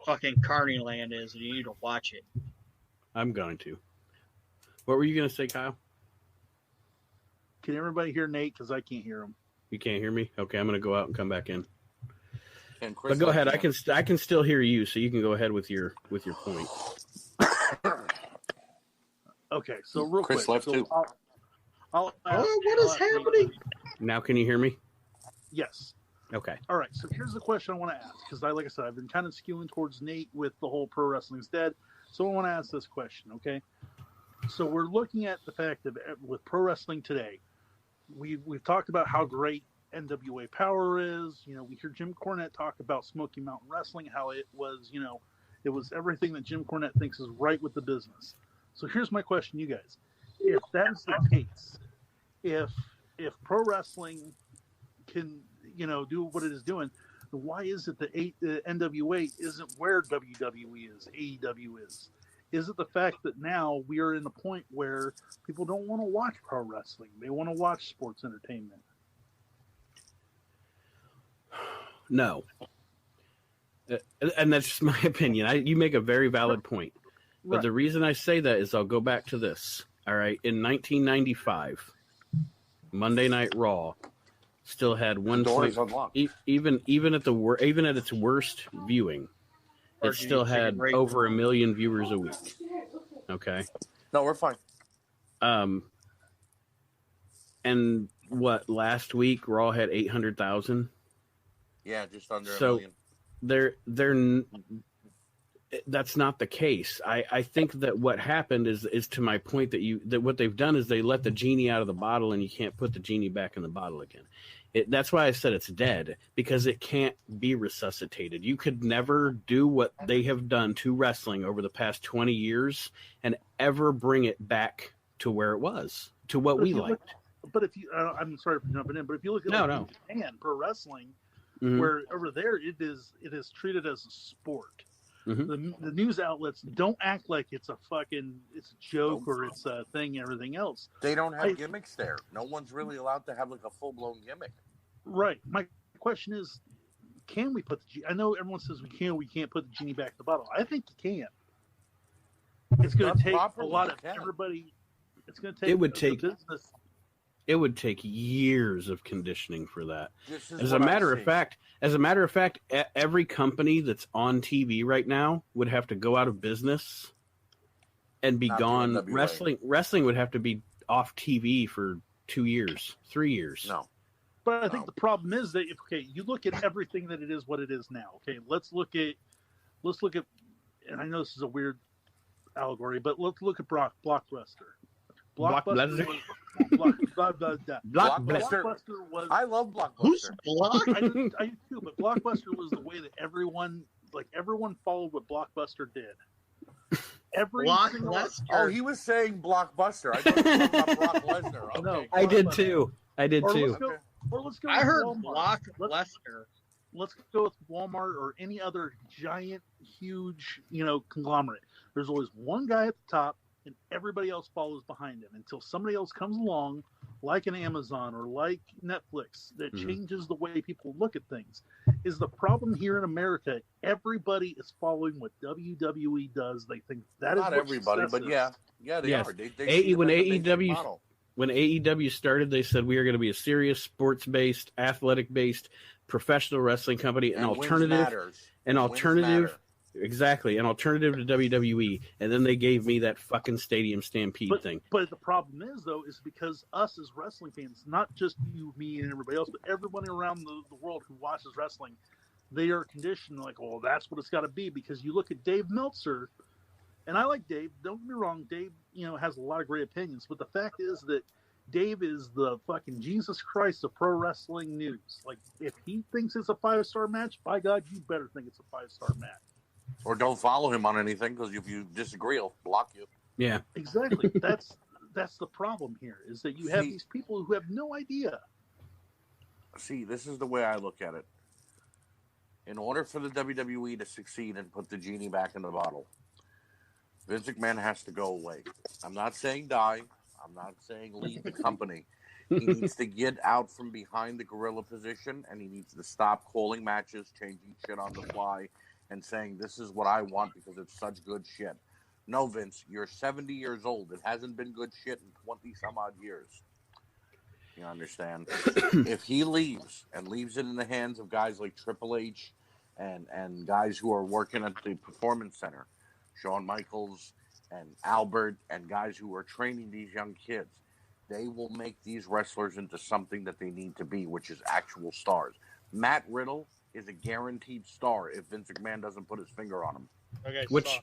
fucking Carney Land is, and you need to watch it. I'm going to. What were you going to say, Kyle? Can everybody hear Nate? Because I can't hear him. You can't hear me? Okay, I'm going to go out and come back in. And Chris, but go ahead. I can still hear you, so you can go ahead with your point. Okay, so real Chris quick. Left too. What is happening? Now can you hear me? Yes. Okay. All right, so here's the question I want to ask, because like I said, I've been kind of skewing towards Nate with the whole Pro Wrestling's Dead, so I want to ask this question, okay? So we're looking at the fact that with Pro Wrestling today, we've talked about how great NWA Power is. We hear Jim Cornette talk about Smoky Mountain Wrestling, how it was, it was everything that Jim Cornette thinks is right with the business. So here's my question, you guys. If that's the case, if Pro Wrestling can, do what it is doing, why is it that the NWA isn't where WWE is, AEW is? Is it the fact that now we are in the point where people don't want to watch pro wrestling? They want to watch sports entertainment. No. And that's just my opinion. You make a very valid point. But the reason I say that is I'll go back to this. All right. In 1995, Monday Night Raw still had even at its worst viewing, it still had over 1 million viewers a week. Okay. No, we're fine. And last week Raw had 800,000. Yeah, just under 1 million. That's not the case. I think that what happened is to my point that what they've done is they let the genie out of the bottle, and you can't put the genie back in the bottle again. That's why I said it's dead, because it can't be resuscitated. You could never do what they have done to wrestling over the past 20 years and ever bring it back to where it was, to what we liked. But if you, I'm sorry for jumping in, but if you look at Japan Pro Wrestling, where over there it is treated as a sport. Mm-hmm. The news outlets don't act like it's a joke or it's a thing. Everything else, they don't have gimmicks there. No one's really allowed to have like a full blown gimmick. Right. My question is, can we put the genie? I know everyone says we can't put the genie back in the bottle. I think you can. It's going to take a lot of everybody. It's going to take. It would take years of conditioning for that. As a matter of fact, every company that's on TV right now would have to go out of business and be gone. Wrestling would have to be off TV for 2 years, 3 years. No. But I think the problem is that you look at everything that it is what it is now. Okay, let's look at, and I know this is a weird allegory, but let's look at Blockbuster. Blockbuster was. I love Blockbuster. Who's Block? I do too, but Blockbuster was the way that everyone followed what Blockbuster did. Blockbuster. Oh, he was saying Blockbuster. I thought he was talking about Brock Lesnar. Okay. No, I did too. I did Or too. let's go. I with heard Walmart. Block Lesnar. Let's go with Walmart or any other giant, huge, conglomerate. There's always one guy at the top, and everybody else follows behind him until somebody else comes along, like an Amazon or like Netflix, that changes the way people look at things. Is the problem here in America? Everybody is following what WWE does. They think that Not is what everybody, success but is. yeah, they Yes. are. They see it when as a basic AEW model. when AEW started, they said we are going to be a serious sports-based, athletic-based, professional wrestling company, an And wins alternative, matters. an Wins alternative, matter. exactly, an alternative to WWE. And then they gave me that fucking Stadium Stampede thing. But the problem is, though, is because us as wrestling fans, not just you, me, and everybody else, but everyone around the world who watches wrestling, they are conditioned like, well, that's what it's got to be. Because you look at Dave Meltzer, and I like Dave. Don't get me wrong, Dave, has a lot of great opinions. But the fact is that Dave is the fucking Jesus Christ of pro wrestling news. Like, if he thinks it's a 5-star match, by God, you better think it's a 5-star match. Or don't follow him on anything, because if you disagree, he'll block you. Yeah. Exactly. That's the problem here, is that you have these people who have no idea. See, this is the way I look at it. In order for the WWE to succeed and put the genie back in the bottle, Vince McMahon has to go away. I'm not saying die. I'm not saying leave the company. He needs to get out from behind the gorilla position, and he needs to stop calling matches, changing shit on the fly, and saying, this is what I want because it's such good shit. No, Vince, you're 70 years old. It hasn't been good shit in 20-some-odd years. You understand? If he leaves and leaves it in the hands of guys like Triple H and guys who are working at the Performance Center, Shawn Michaels and Albert and guys who are training these young kids, they will make these wrestlers into something that they need to be, which is actual stars. Matt Riddle is a guaranteed star if Vince McMahon doesn't put his finger on him. Okay, Which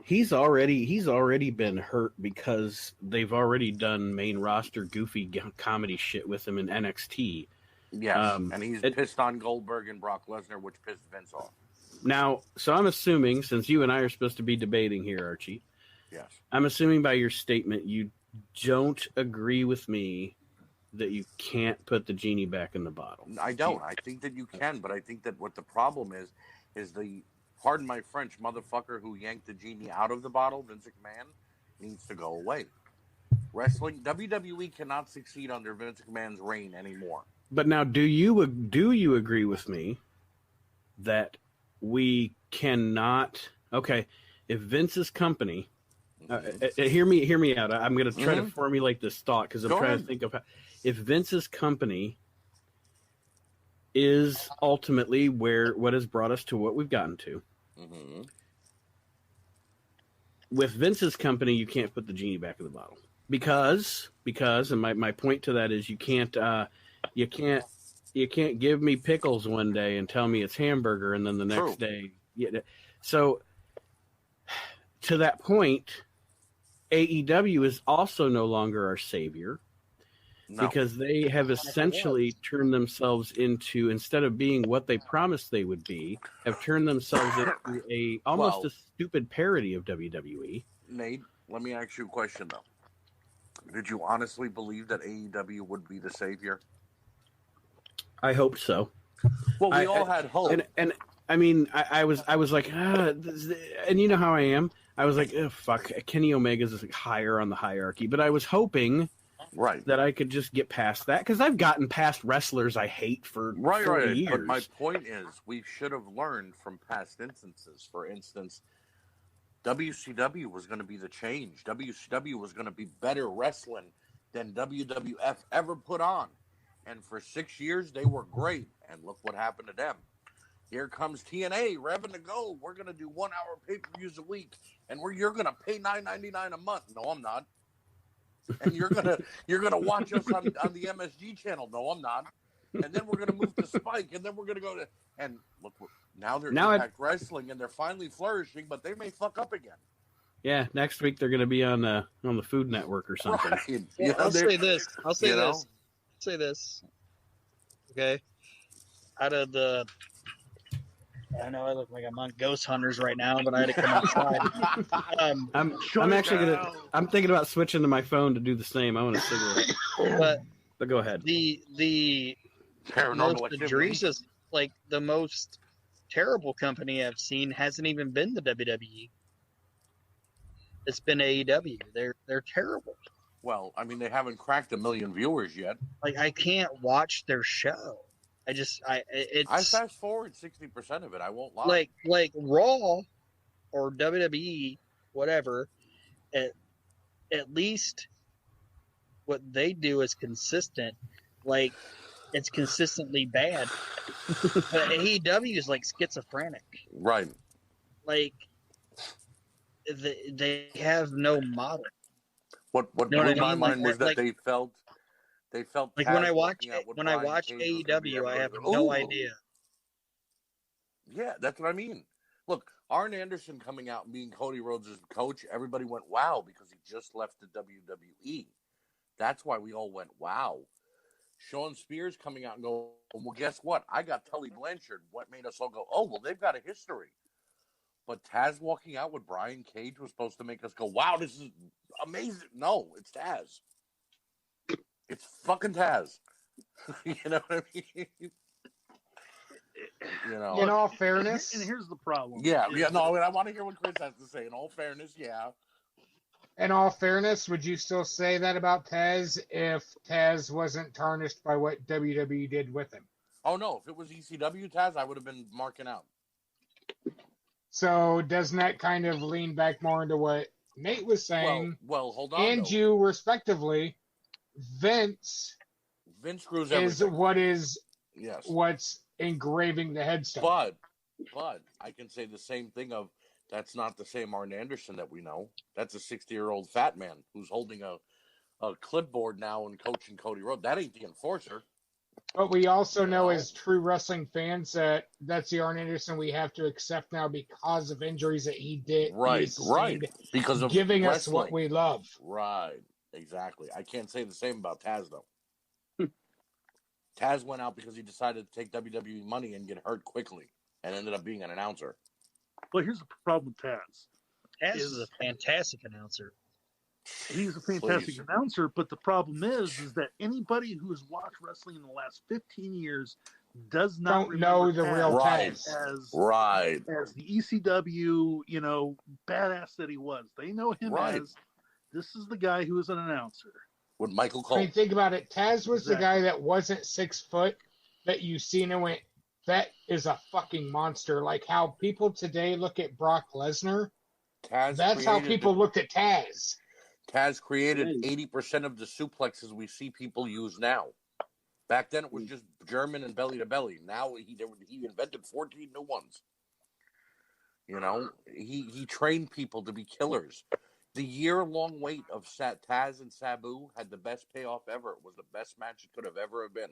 he's already been hurt because they've already done main roster goofy comedy shit with him in NXT. Yes, and he's pissed on Goldberg and Brock Lesnar, which pissed Vince off. Now, so I'm assuming, since you and I are supposed to be debating here, Archie, yes, I'm assuming by your statement you don't agree with me that you can't put the genie back in the bottle. I don't. I think that you can, but I think that what the problem is the, pardon my French, motherfucker who yanked the genie out of the bottle, Vince McMahon, needs to go away. Wrestling, WWE cannot succeed under Vince McMahon's reign anymore. But now, do you agree with me that we cannot? Okay, if Vince's company, hear me out. I'm going to try to formulate this thought because I'm trying to think of how, if Vince's company is ultimately what has brought us to what we've gotten to. Mm-hmm. With Vince's company, you can't put the genie back in the bottle because, and my point to that is you can't give me pickles one day and tell me it's hamburger and then the next day. Yeah. So to that point, AEW is also no longer our savior because they have essentially turned themselves into, instead of being what they promised they would be, have turned themselves into almost a stupid parody of WWE. Nate, let me ask you a question though. Did you honestly believe that AEW would be the savior? I hope so. Well, we all had hope. And I mean, I was like, and you know how I am. I was like, oh, fuck, Kenny Omega's higher on the hierarchy. But I was hoping that I could just get past that because I've gotten past wrestlers I hate for 40 years. But my point is, we should have learned from past instances. For instance, WCW was going to be the change. WCW was going to be better wrestling than WWF ever put on. And for 6 years, they were great. And look what happened to them. Here comes TNA, revving to go. We're going to do 1 hour pay-per-views a week. And you're going to pay $9.99 a month. No, I'm not. And you're gonna watch us on the MSG channel. No, I'm not. And then we're going to move to Spike. And then we're going to go to... And look, now they're Impact Wrestling. And they're finally flourishing. But they may fuck up again. Yeah, next week they're going to be on the Food Network or something. Right. Yeah, I'll say this. Okay. Out of the I know I look like I'm on Ghost Hunters right now, but I had to come outside. I'm thinking about switching to my phone to do the same. I want a cigarette. But go ahead. The most egregious, like the most terrible company I've seen hasn't even been the WWE. It's been AEW. They're terrible. Well, I mean, they haven't cracked 1 million viewers yet. Like, I can't watch their show. I fast forward 60% of it. I won't lie. Like Raw or WWE, whatever. At least what they do is consistent. Like, it's consistently bad. But AEW is like schizophrenic. Right. Like, they have no model. What blew my mind was that they felt like when I watch AEW, I have no idea. Yeah, that's what I mean. Look, Arn Anderson coming out and being Cody Rhodes' coach, everybody went wow because he just left the WWE. That's why we all went wow. Sean Spears coming out and go, well, guess what? I got Tully Blanchard. What made us all go, oh, well, they've got a history. But Taz walking out with Brian Cage was supposed to make us go, wow, this is amazing. No, it's Taz. It's fucking Taz. You know what I mean? You know. In all fairness. And here's the problem. Yeah, no, I want to hear what Chris has to say. In all fairness, yeah. In all fairness, would you still say that about Taz if Taz wasn't tarnished by what WWE did with him? Oh, no. If it was ECW Taz, I would have been marking out. So doesn't that kind of lean back more into what Nate was saying? Well, hold on. And you, respectively, Vince screws everything. Yes. What's engraving the headstone. But I can say the same thing of that's not the same Arn Anderson that we know. That's a 60-year-old fat man who's holding a clipboard now and coaching Cody Rhodes. That ain't the enforcer. But we also know as true wrestling fans that that's the Arn Anderson we have to accept now because of injuries that he did. Right. Because of giving wrestling. us what we love. Right. Exactly. I can't say the same about Taz, though. Taz went out because he decided to take WWE money and get hurt quickly and ended up being an announcer. Well, here's the problem with Taz. Taz is a fantastic announcer. He's a fantastic announcer, but the problem is that anybody who has watched wrestling in the last 15 years does not know the real Taz as the ECW, badass that he was. They know him as this is the guy who is an announcer. With Michael Cole. I mean, think about it. Taz was the guy that wasn't 6 foot that you seen and went, that is a fucking monster. Like how people today look at Brock Lesnar. That's how people looked at Taz. Taz created 80% of the suplexes we see people use now. Back then, it was just German and belly to belly. Now he invented 14 new ones. He trained people to be killers. The year-long wait of Taz and Sabu had the best payoff ever. It was the best match it could have ever been.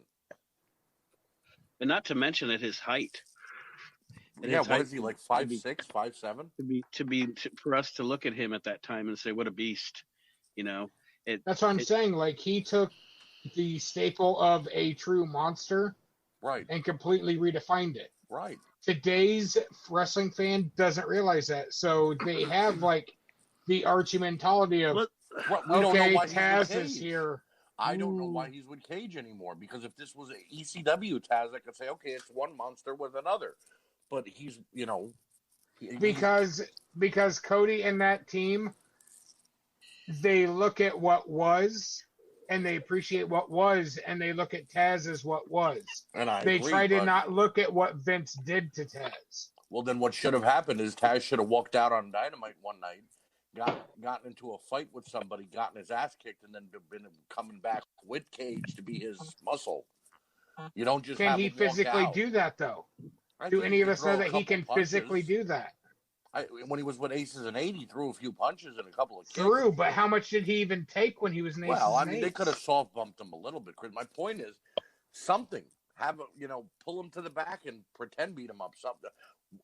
And not to mention at his height. What is he, like 5'6", 5'7"? For us to look at him at that time and say, what a beast. That's what I'm saying. Like, he took the staple of a true monster and completely redefined it. Right. Today's wrestling fan doesn't realize that. So they have, like, the Archie mentality of, Taz is here. I don't know why he's with Cage anymore, because if this was an ECW Taz, I could say, okay, it's one monster with another. But he's, Because Cody and that team, they look at what was, and they appreciate what was, and they look at Taz as what was. And they try to not look at what Vince did to Taz. Well, then what should have happened is Taz should have walked out on Dynamite one night, gotten into a fight with somebody, gotten his ass kicked, and then been coming back with Cage to be his muscle. You don't just can he physically do that though? Do any of us know that he can physically do that? When he was with Aces and 8, he threw a few punches and a couple of kicks. True, but how much did he even take when he was in Aces and 8? They could have soft bumped him a little bit, Chris. My point is, something. Pull him to the back and pretend beat him up. Something.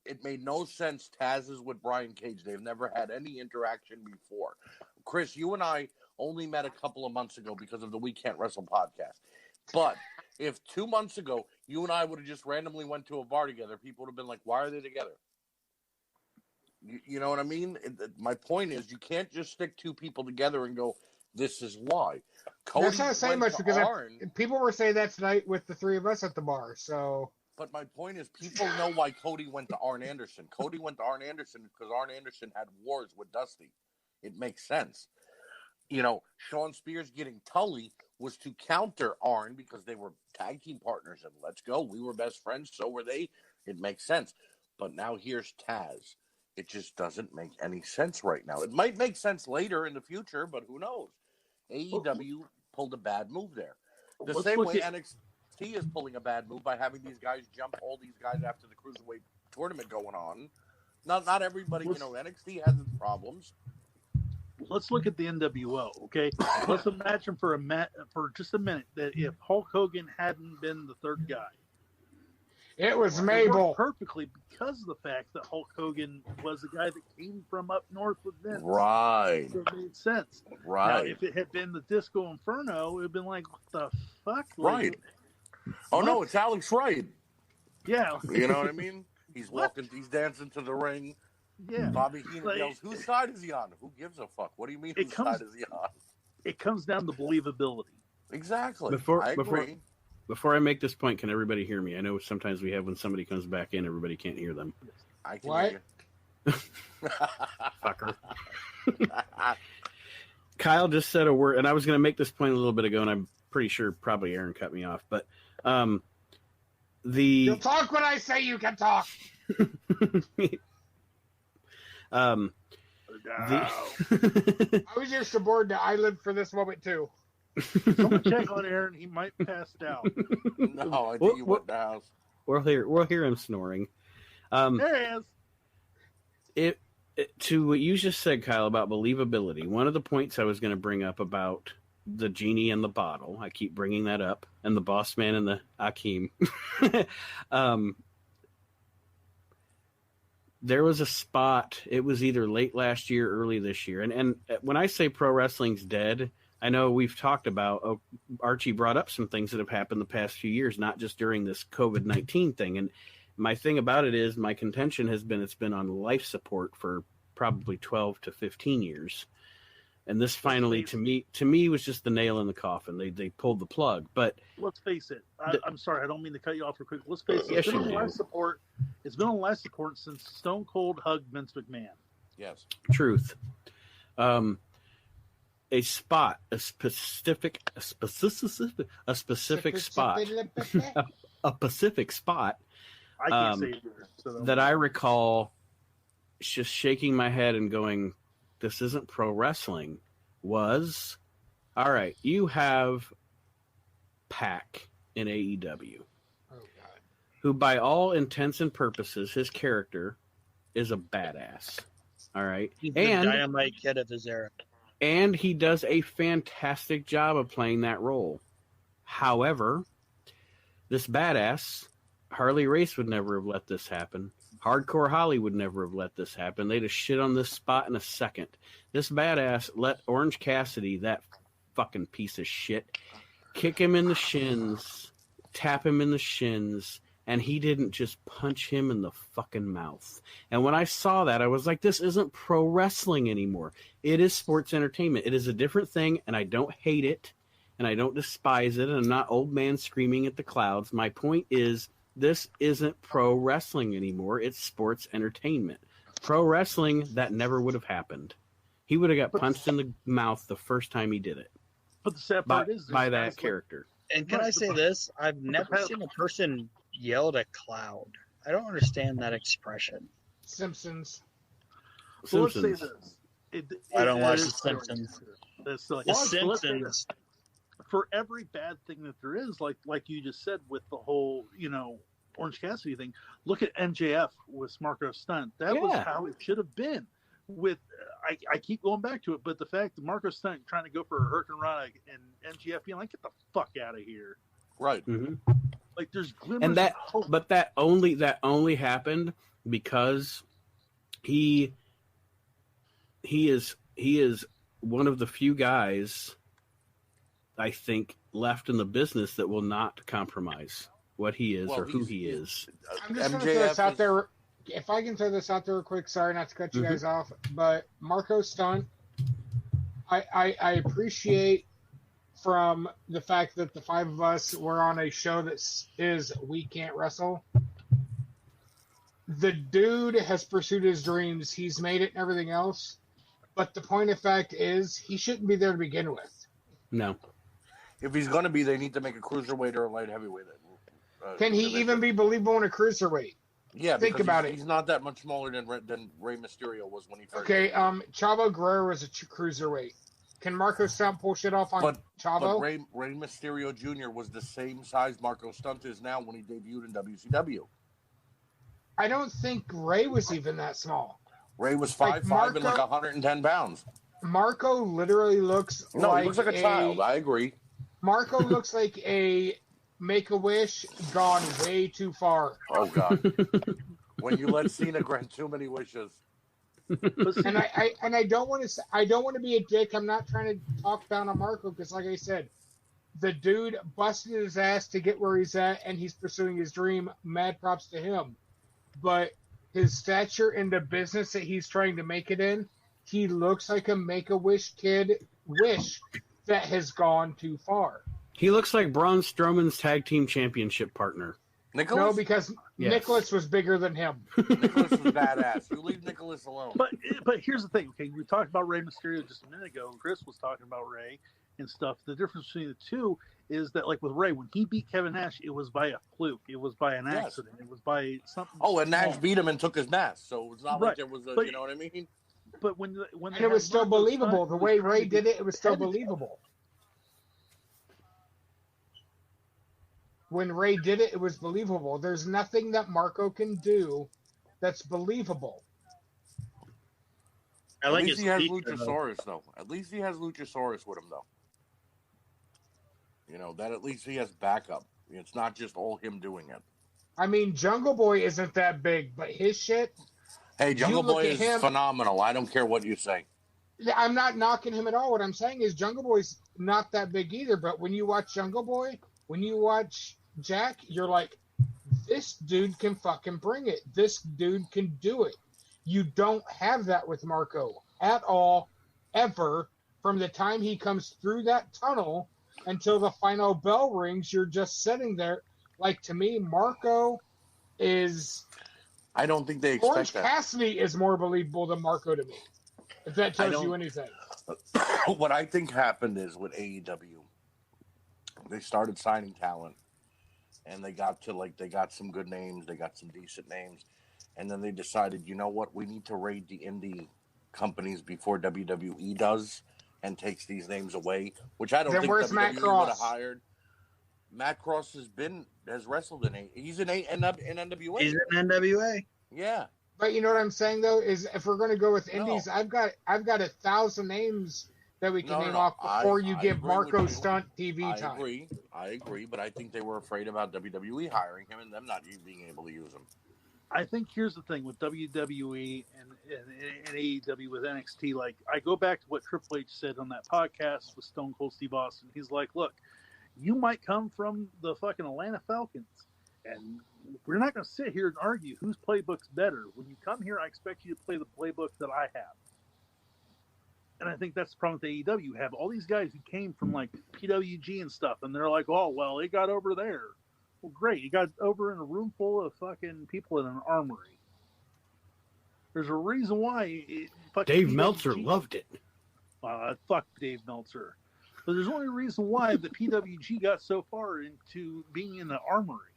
It made no sense. Taz is with Brian Cage. They've never had any interaction before. Chris, you and I only met a couple of months ago because of the We Can't Wrestle podcast. But If 2 months ago you and I would have just randomly went to a bar together, people would have been like, "Why are they together?" You know what I mean? My point is, you can't just stick two people together and go, "This is why." Cody That's not saying went much to because Arn, people were saying that tonight with the three of us at the bar. So, but my point is, people know why Cody went to Arn Anderson. Cody went to Arn Anderson because Arn Anderson had wars with Dusty. It makes sense. You know, Sean Spears getting Tully was to counter Arn because they were tag team partners and let's go. We were best friends, so were they. It makes sense. But now here's Taz. It just doesn't make any sense right now. It might make sense later in the future, but who knows? AEW pulled a bad move there. The same way NXT is pulling a bad move by having these guys jump all these guys after the Cruiserweight tournament going on. Not everybody, NXT has its problems. Let's look at the NWO, okay? Let's imagine for just a minute that if Hulk Hogan hadn't been the third guy, it was it Mabel worked perfectly because of the fact that Hulk Hogan was the guy that came from up north with Vince. Right. So it made sense. Right. Now, if it had been the Disco Inferno, it would have been like, what the fuck? Right. Oh, no, it's Alex Wright. Yeah. You know what I mean? He's he's dancing to the ring. Yeah. Bobby Heenan yells, "Whose side is he on?" Who gives a fuck? What do you mean, whose side is he on? It comes down to believability. Exactly. I agree. Before I make this point, can everybody hear me? I know sometimes we have when somebody comes back in, everybody can't hear them. I can hear you. Fucker. Kyle just said a word, and I was going to make this point a little bit ago, and I'm pretty sure probably Aaron cut me off, but you'll talk when I say you can talk. I was your subordinate. I lived for this moment too. Someone check on Aaron. He might have passed out. No, I think he went to the house. We'll hear him snoring. There he is. To what you just said, Kyle, about believability, one of the points I was going to bring up about the genie and the bottle, I keep bringing that up, and the boss man and the Akeem. There was a spot, it was either late last year, early this year, and when I say pro wrestling's dead, I know we've talked about, Archie brought up some things that have happened the past few years, not just during this COVID-19 thing. And my thing about it is my contention has been it's been on life support for probably 12 to 15 years. And this finally, to me, was just the nail in the coffin. They pulled the plug. But let's face it. I'm sorry, I don't mean to cut you off real quick. Let's face it. It's been on life support. It's been on life support since Stone Cold hugged Vince McMahon. Yes. Truth. A spot, a specific spot, a Pacific spot. I can't say it either, so that I recall just shaking my head and going, "This isn't pro wrestling." Was all right. You have Pac in AEW, who, by all intents and purposes, his character is a badass. All right, he's the dynamite kid of his era. And he does a fantastic job of playing that role. However, this badass, Harley Race would never have let this happen. Hardcore Holly would never have let this happen. They'd have shit on this spot in a second. This badass let Orange Cassidy, that fucking piece of shit, kick him in the shins, tap him in the shins, and he didn't just punch him in the fucking mouth. And when I saw that, I was like, this isn't pro wrestling anymore. It is sports entertainment. It is a different thing, and I don't hate it, and I don't despise it, and I'm not old man screaming at the clouds. My point is, this isn't pro wrestling anymore. It's sports entertainment. Pro wrestling, that never would have happened. He would have got punched in the mouth the first time he did it. But the sad part is by that character. And can I say this? I've never seen a person yell at a cloud. I don't understand that expression. Simpsons. Well, let's say this. I don't watch The Simpsons. The Simpsons. For every bad thing that there is, like you just said with the whole, Orange Cassidy thing, look at MJF with Marco Stunt. That was how it should have been. With I keep going back to it, but the fact that Marco Stunt trying to go for a Hurricane Rana and MJF being like, get the fuck out of here. Right. Mm-hmm. Like there's glimmers and that, of hope. But that only happened because he is one of the few guys, I think, left in the business that will not compromise what he is or who he is. I'm just going to throw this out there. If I can throw this out there real quick, sorry not to cut you guys off, but Marco Stunt, I appreciate from the fact that the five of us were on a show that is We Can't Wrestle. The dude has pursued his dreams. He's made it and everything else. But the point of fact is he shouldn't be there to begin with. No. If he's going to be, they need to make a cruiserweight or a light heavyweight. Can he even be believable in a cruiserweight? Yeah, think about it. He's not that much smaller than Rey Mysterio was when he first. Okay, Chavo Guerrero was a cruiserweight. Can Marco Stunt pull shit off on Chavo? But Rey Mysterio Jr. was the same size Marco Stunt is now when he debuted in WCW. I don't think Rey was even that small. Ray was 5'5" and like 110 pounds. Marco literally looks he looks like a child. I agree. Marco looks like a Make-A-Wish gone way too far. Oh, God. When you let Cena grant too many wishes. And I don't want to be a dick. I'm not trying to talk down on Marco because, like I said, the dude busted his ass to get where he's at, and he's pursuing his dream. Mad props to him. But his stature in the business that he's trying to make it in, he looks like a Make-A-Wish kid wish that has gone too far. He looks like Braun Strowman's tag team championship partner. Nicholas? No, because Nicholas was bigger than him. Nicholas was badass. You leave Nicholas alone. But here's the thing. Okay, we talked about Rey Mysterio just a minute ago, and Chris was talking about Rey and stuff. The difference between the two is that, like with Rey, when he beat Kevin Nash, it was by a fluke. It was by an accident. It was by something. Oh, and Nash beat him and took his mask, so it's not like there was a, you know what I mean? But when and it was still believable. The way Rey did it, it was still believable. When Rey did it, it was believable. There's nothing that Marco can do that's believable. At least he has Luchasaurus, though. At least he has Luchasaurus with him, though. You know, that at least he has backup. It's not just all him doing it. I mean, Jungle Boy isn't that big, but his shit... Hey, Jungle Boy is phenomenal. I don't care what you say. I'm not knocking him at all. What I'm saying is Jungle Boy's not that big either, but when you watch Jungle Boy, when you watch Jack, you're like, this dude can fucking bring it. This dude can do it. You don't have that with Marco at all, ever. From the time he comes through that tunnel until the final bell rings, you're just sitting there. Like, to me, Marco is... I don't think they expect Orange that. Cassidy is more believable than Marco to me, if that tells you anything. What I think happened is with AEW, they started signing talent, and they got some good names, they got some decent names, and then they decided, you know what, we need to raid the indie companies before WWE does and takes these names away, which I don't think WWE would have hired. Matt Cross has wrestled in he's in NWA. He's in NWA. Yeah. But you know what I'm saying though is if we're going to go with indies, I've got 1,000 names that we can name off before you give Marco Stunt TV time. I agree, but I think they were afraid about WWE hiring him and them not being able to use him. I think here's the thing with WWE and AEW with NXT. Like, I go back to what Triple H said on that podcast with Stone Cold Steve Austin. He's like, look, you might come from the fucking Atlanta Falcons, and we're not going to sit here and argue whose playbook's better. When you come here, I expect you to play the playbook that I have. And I think that's the problem with AEW. You have all these guys who came from, like, PWG and stuff, and they're like, oh, well, it got over there. Well, great. You got over in a room full of fucking people in an armory. There's a reason why. Dave Meltzer loved it. Fuck Dave Meltzer. But there's only a reason why the PWG got so far into being in the armory.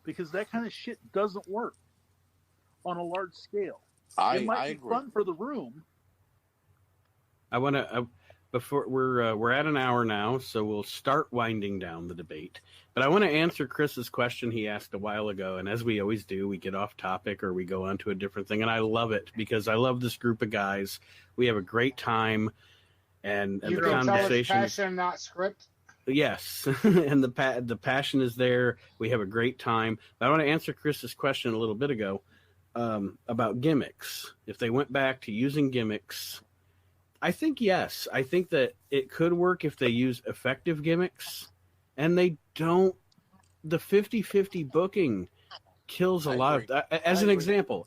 Because that kind of shit doesn't work on a large scale. It might be fun for the room. I want to... Before we're at an hour now, so we'll start winding down the debate. But I want to answer Chris's question he asked a while ago, and as we always do, we get off topic or we go on to a different thing, and I love it because I love this group of guys. We have a great time, and the conversation. Passion, not script. Yes, and the passion is there. We have a great time. But I want to answer Chris's question a little bit ago about gimmicks. If they went back to using gimmicks. I think yes. I think that it could work if they use effective gimmicks, and they don't. The 50-50 booking kills a I lot agree. of. As an example,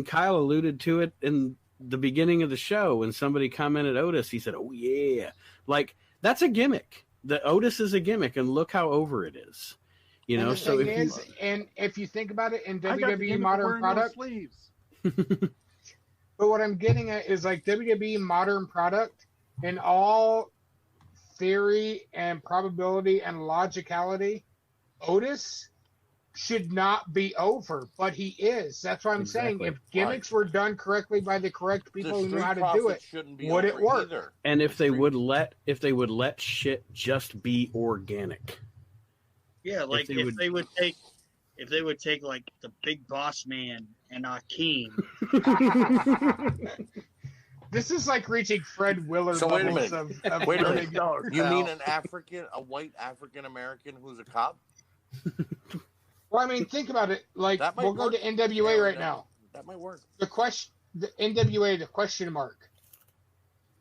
Kyle alluded to it in the beginning of the show when somebody commented Otis. He said, "Oh yeah, like that's a gimmick. The Otis is a gimmick, and look how over it is." You And know, the so thing if is, and if you think about it in I got the WWE gimmick of modern wearing no product, sleeves. but what I'm getting at is like WWE modern product in all theory and probability and logicality, Otis should not be over, but he is. That's what I'm saying. Exactly. If gimmicks were done correctly by the correct people The who knew Street how to do Profits it, shouldn't be would it over work? either. and if The they Street- would let shit just be organic. Yeah, like they if would- they would take like the Big Boss Man and Akeem. This is like reaching Fred Willard So wait a levels minute. of Wait a nerding. minute. $1 You pal. mean a white African American who's a cop? Well, I mean, think about it. Like, That might we'll go work. to NWA Yeah, right now. That might work. The NWA, the question mark.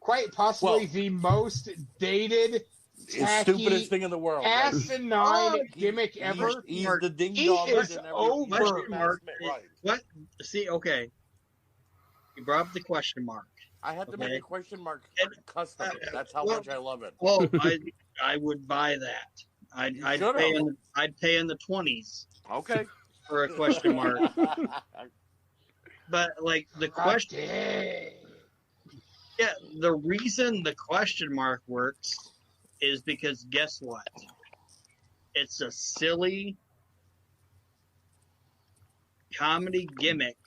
Quite possibly Well, the most dated, It's tacky, stupidest thing in the world. right? asinine Oh, gimmick He- ever. He's the ding He dong. is over. Question mark. Right. What? See, okay. You brought up the question mark. I had to make Okay. a question mark And- custom. That's how well- much I love it. Well, I would buy that. I'd should've. pay in the 20s Okay. for a question mark. But like the question, Dang. yeah, the reason the question mark works is because guess what? It's a silly comedy gimmick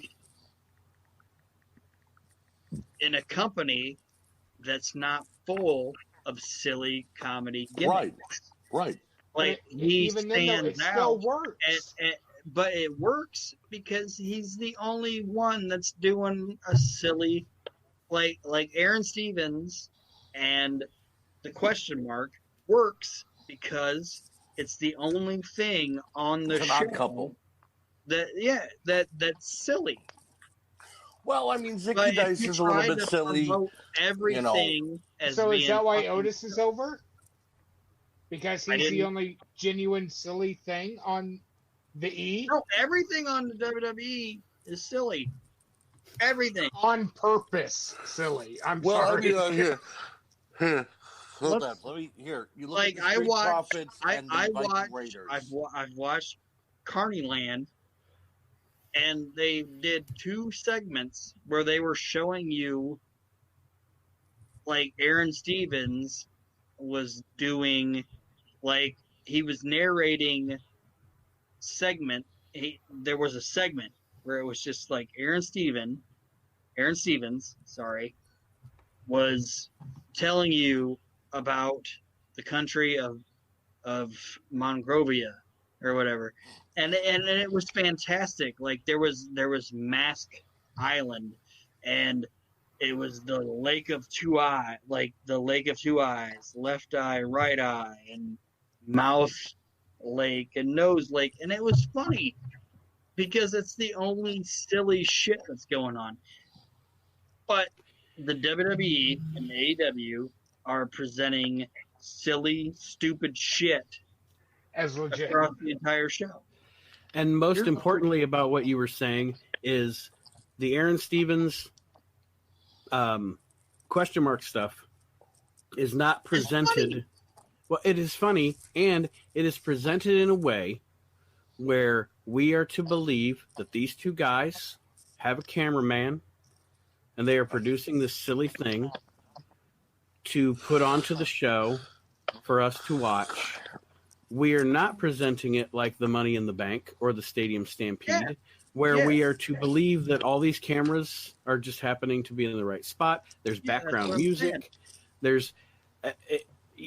in a company that's not full of silly comedy gimmicks. Right. Like But he even then, though, it stands still out, works. but it works because he's the only one that's doing a silly, like Aaron Stevens, and the question mark works because it's the only thing on the It's an show odd couple. that's silly. Well, I mean, But Zicky if Dice you is a try little bit to silly. promote everything as So is being that why fucking- Otis is over? Because I he's the didn't- only genuine silly thing on the E? No, everything on the WWE is silly. Everything. On purpose silly. I'm Well, sorry. I mean, here. Hold on. Let me here. You look Like, at the I Street watched- Profits and the Viking watched. Raiders. I've watched Carneyland, and they did 2 segments where they were showing you, like Aaron Stevens was doing, like he was narrating segment. There was a segment where it was just like Aaron Stevens, was telling you about the country of Monrovia or whatever, and it was fantastic. Like there was Mask Island, and it was the Lake of Two Eyes, left eye, right eye, and mouth lake and nose lake, and it was funny because it's the only silly shit that's going on. But the WWE and AEW are presenting silly, stupid shit As legit. across the entire show. And most Here's the importantly about what you were saying is the Aaron Stevens question mark stuff is not presented. Well, it is funny, and it is presented in a way where we are to believe that these 2 guys have a cameraman and they are producing this silly thing to put onto the show for us to watch. We are not presenting it like the Money in the Bank or the Stadium Stampede, where we are to believe that all these cameras are just happening to be in the right spot. There's Yeah, that's background what I'm music. saying. There's,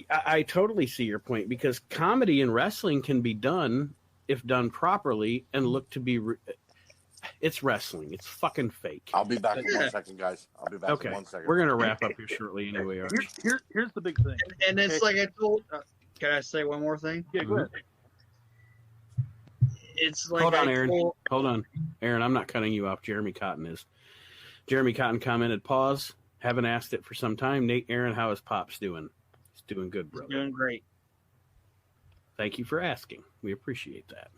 I totally see your point because comedy and wrestling can be done if done properly and look to be. It's wrestling. It's fucking fake. I'll be back in 1 second, guys. I'll be back Okay, in 1 second. we're gonna wrap up here shortly anyway. Arch. Here's the big thing. And it's like I told. Can I say one more thing? Yeah, go ahead. It's like Hold on, I Aaron. told. Hold on, Aaron. I'm not cutting you off. Jeremy Cotton is. Jeremy Cotton commented, pause. Haven't asked it for some time. Nate Aaron, how is Pops doing? He's doing good, bro. Doing great. Thank you for asking. We appreciate that.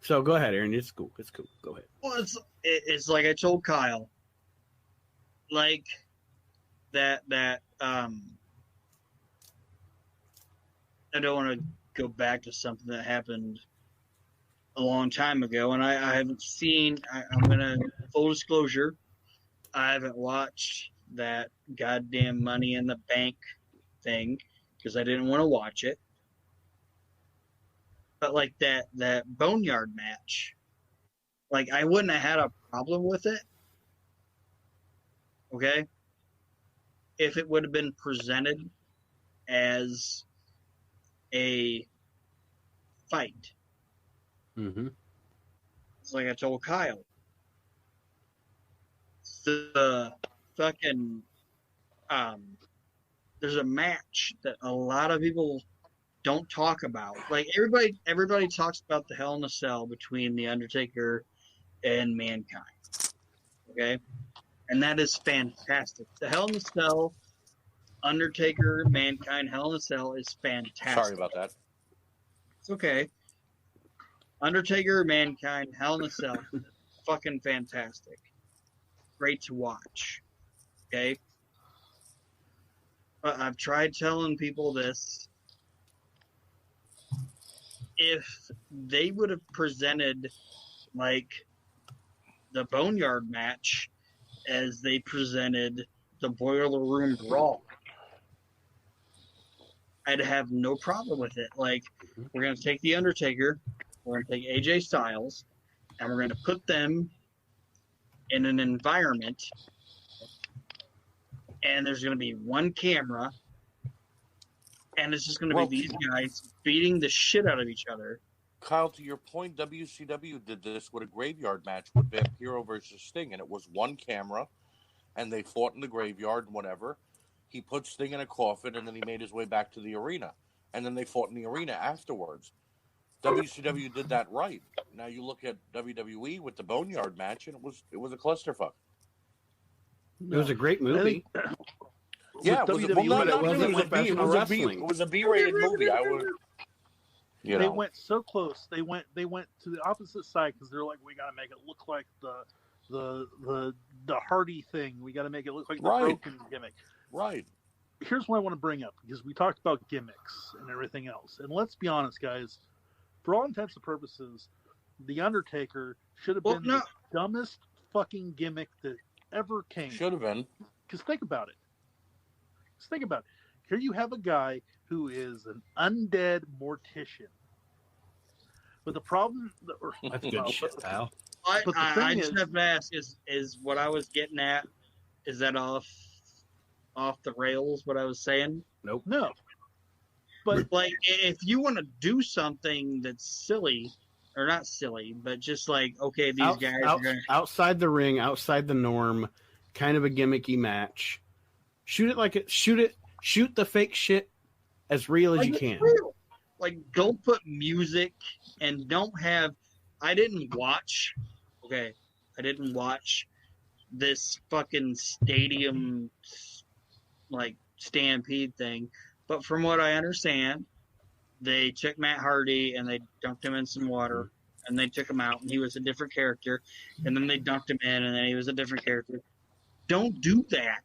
So go ahead, Aaron. It's cool. It's cool. Go ahead. Well, it's like I told Kyle. Like that I don't want to go back to something that happened a long time ago, and I haven't seen. I'm gonna full disclosure. I haven't watched that goddamn Money in the Bank thing because I didn't want to watch it. But like that Boneyard match, like I wouldn't have had a problem with it. Okay, if it would have been presented as a fight. Mm-hmm. It's like I told Kyle. The fucking there's a match that a lot of people don't talk about. Like everybody talks about the Hell in a Cell between The Undertaker and Mankind. Okay? And that is fantastic. The Hell in a Cell, Undertaker, Mankind, Hell in a Cell is fantastic. Sorry about that. It's okay. Undertaker, Mankind, Hell in a Cell, fucking fantastic. Great to watch. Okay? But I've tried telling people this. If they would have presented like the Boneyard match as they presented the Boiler Room Brawl, I'd have no problem with it. Like, we're going to take The Undertaker, we're going to take AJ Styles, and we're going to put them in an environment, and there's going to be one camera, and it's just going to be these guys beating the shit out of each other. Kyle, to your point, WCW did this with a graveyard match with Vampiro versus Sting, and it was one camera, and they fought in the graveyard and whatever. He put Sting in a coffin, and then he made his way back to the arena, and then they fought in the arena afterwards. WCW did that right. Now you look at WWE with the Boneyard match, and it was a clusterfuck. It was a great movie. Yeah, it was a B-rated movie. They went so close. They went to the opposite side because they're like, we got to make it look like the Hardy thing. We got to make it look like the broken gimmick. Right. Here's what I want to bring up, because we talked about gimmicks and everything else. And let's be honest, guys. For all intents and purposes, The Undertaker should have been the dumbest fucking gimmick that ever came. Should have been. Because think about it. Here you have a guy who is an undead mortician. But the problem... That's good shit, pal. I just have to ask, is what I was getting at, is that off the rails, what I was saying? Nope. No. But like, if you want to do something that's silly, or not silly, but just like, okay, these guys are going to... Outside the ring, outside the norm, kind of a gimmicky match. Shoot the fake shit as real as you can. Real. Like, don't put music and don't have... I didn't watch this fucking stadium, like, stampede thing. But from what I understand, they took Matt Hardy and they dunked him in some water, and they took him out, and he was a different character. And then they dunked him in, and then he was a different character. Don't do that.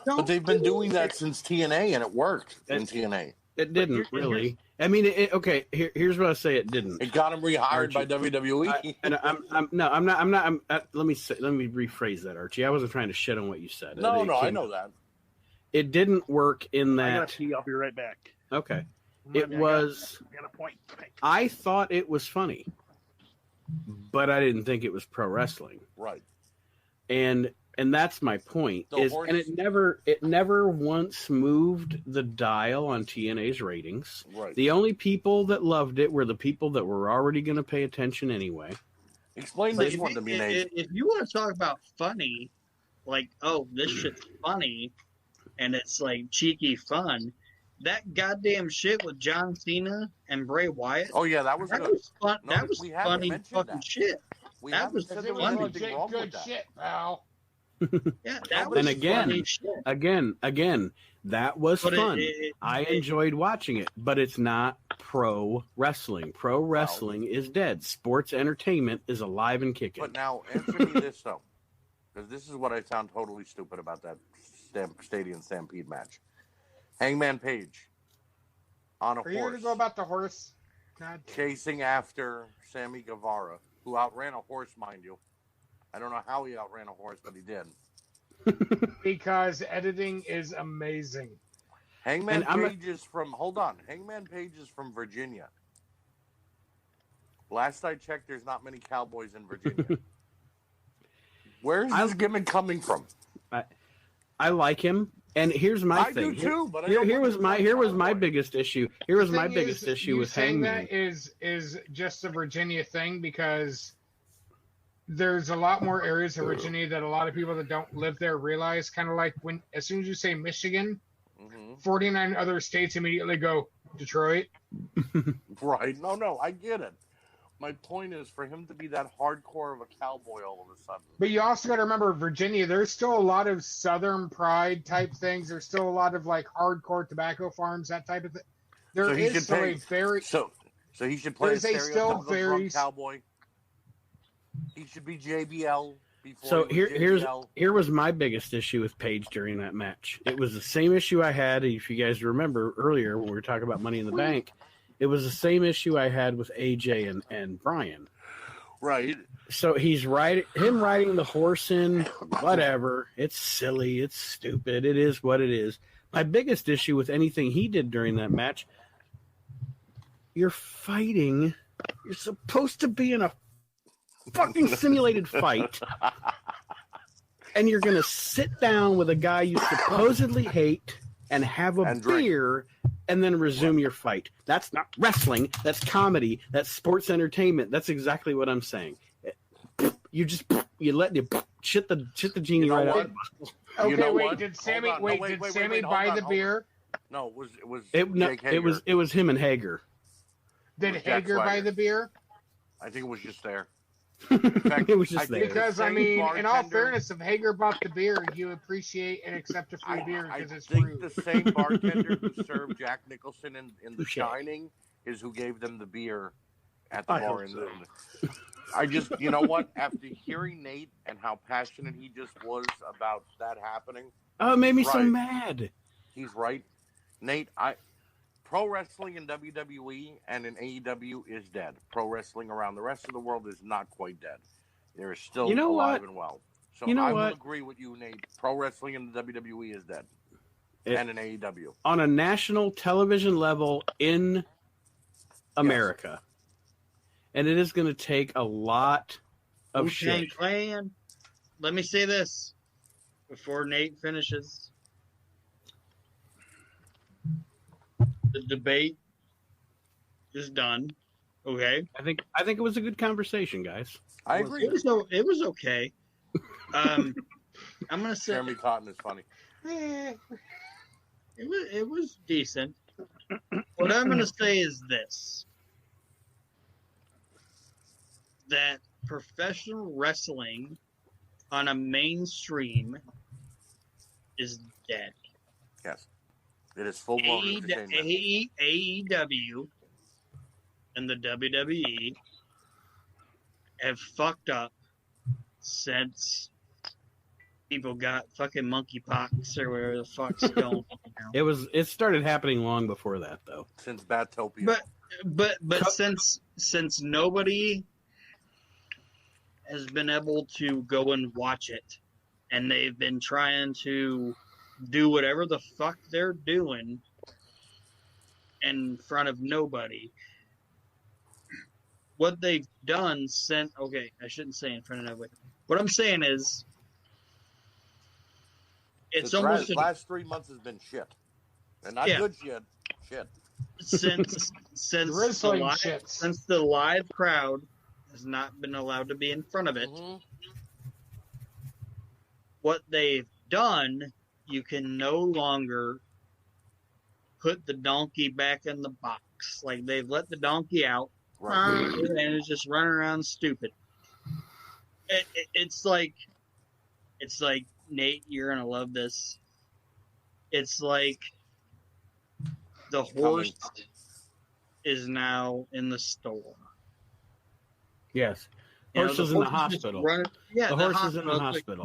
But they've been doing that since TNA, and it worked in TNA. It didn't really. I mean, okay. Here's what I say: it didn't. It got him rehired by WWE. Let me rephrase that, Archie. I wasn't trying to shit on what you said. No, I know that. It didn't work in that. I gotta pee. I'll be right back. Okay. I got a point. I thought it was funny, but I didn't think it was pro wrestling. Right. And that's my point. And it never once moved the dial on TNA's ratings. Right. The only people that loved it were the people that were already going to pay attention anyway. Explain this one to me, Nate. If you want to talk about funny, like, oh, this shit's funny, and it's like cheeky fun, that goddamn shit with John Cena and Bray Wyatt. Oh yeah, that was fun. No, that was funny fucking shit. We That haven't was said Because there it was was funny. anything legit wrong with good that. shit, pal. Yeah, that And was again, funny shit. Again, that was But fun. I enjoyed watching it, but it's not pro wrestling. Pro wrestling is dead. Sports entertainment is alive and kicking. But now, answer me this, though. Because this is what I found totally stupid about that Stadium Stampede match. Hangman Page on a Are you horse going to go about the horse? God. chasing after Sammy Guevara, who outran a horse, mind you. I don't know how he outran a horse, but he did. Because editing is amazing. Hangman Page is from, hold on, Hangman Page is from Virginia. Last I checked, there's not many cowboys in Virginia. Where's this gimmick coming from? I like him, and here's my I thing. do too, but here was my biggest issue. Here was my biggest issue with saying Hangman. that is just a Virginia thing because there's a lot more areas of Virginia that a lot of people that don't live there realize. Kind of like when, as soon as you say Michigan, 49 other states immediately go Detroit. Right? No, I get it. My point is for him to be that hardcore of a cowboy all of a sudden. But you also got to remember, Virginia, there's still a lot of Southern pride type things. There's still a lot of like hardcore tobacco farms, that type of thing. There is still a very so he should play a there's a still stereotypical very drunk cowboy. He should be JBL before. So he was JBL. here was my biggest issue with Paige during that match. It was the same issue I had, if you guys remember earlier when we were talking about Money in the Bank. It was the same issue I had with AJ and Brian. Right. So he's him riding the horse in, whatever. It's silly. It's stupid. It is what it is. My biggest issue with anything he did during that match, you're fighting. You're supposed to be in a fucking simulated fight. And you're going to sit down with a guy you supposedly hate and have a beer and then resume your fight. That's not wrestling. That's comedy. That's sports entertainment. That's exactly what I'm saying. You shit the genie right out. Okay, You know wait. what? Did Sammy Hold on. No, Did wait, Sammy hold buy on, the hold beer? No, Jake Hager. It was him and Hager. Did Jack Hager buy Swagger. the beer? I think it was just there. In fact, It was just there. Because I same mean, in all bartender- fairness, if Hager bought the beer, you appreciate and accept a free beer I because it's think rude. the same bartender who served Jack Nicholson in The Touché. Shining is who gave them the beer at the I bar. hope so. I just, you know what? After hearing Nate and how passionate he just was about that happening, Oh, it made me so Right. mad. he's right. Nate, pro wrestling in WWE and in AEW is dead. Pro wrestling around the rest of the world is not quite dead. They're still You know alive what? and well. So You know I what? will agree with you, Nate. Pro wrestling in the WWE is dead. It- And in AEW. On a national television level in America. And it is going to take a lot of Wu-Tang shit. Clan. Let me say this before Nate finishes. The debate is done. Okay. I think it was a good conversation, guys. I agree. It was okay. I'm gonna say Jeremy Cotton is funny. it was decent. What I'm gonna say is this: that professional wrestling on a mainstream is dead. Yes. It is full blown entertainment. AEW and the WWE have fucked up since people got fucking monkeypox or whatever the fuck's going on now. It started happening long before that, though. Since Batopia. But since nobody has been able to go and watch it, and they've been trying to do whatever the fuck they're doing in front of nobody. What they've done since, okay, I shouldn't say in front of nobody. What I'm saying is, it's the almost last 3 months has been shit. And not good shit. Shit. since Wrestling shits. since the live crowd has not been allowed to be in front of it. Mm-hmm. What they've done, you can no longer put the donkey back in the box. Like they've let the donkey out, Right. and it's just running around stupid. It's like Nate, you're gonna love this. It's like the horse is now in the store. Yes. Horse is in the hospital. The horse is in the It's hospital.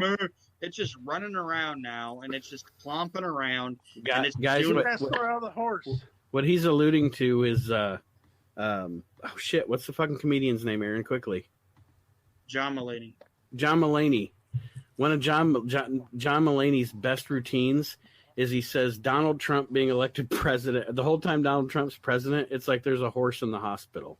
it's just running around now, and it's just clomping around. And it's Guys, doing That's out of the horse. what he's alluding to is what's the fucking comedian's name, Aaron? Quickly. John Mulaney. John Mulaney. One of John Mulaney's best routines is he says Donald Trump being elected president. The whole time Donald Trump's president, it's like there's a horse in the hospital.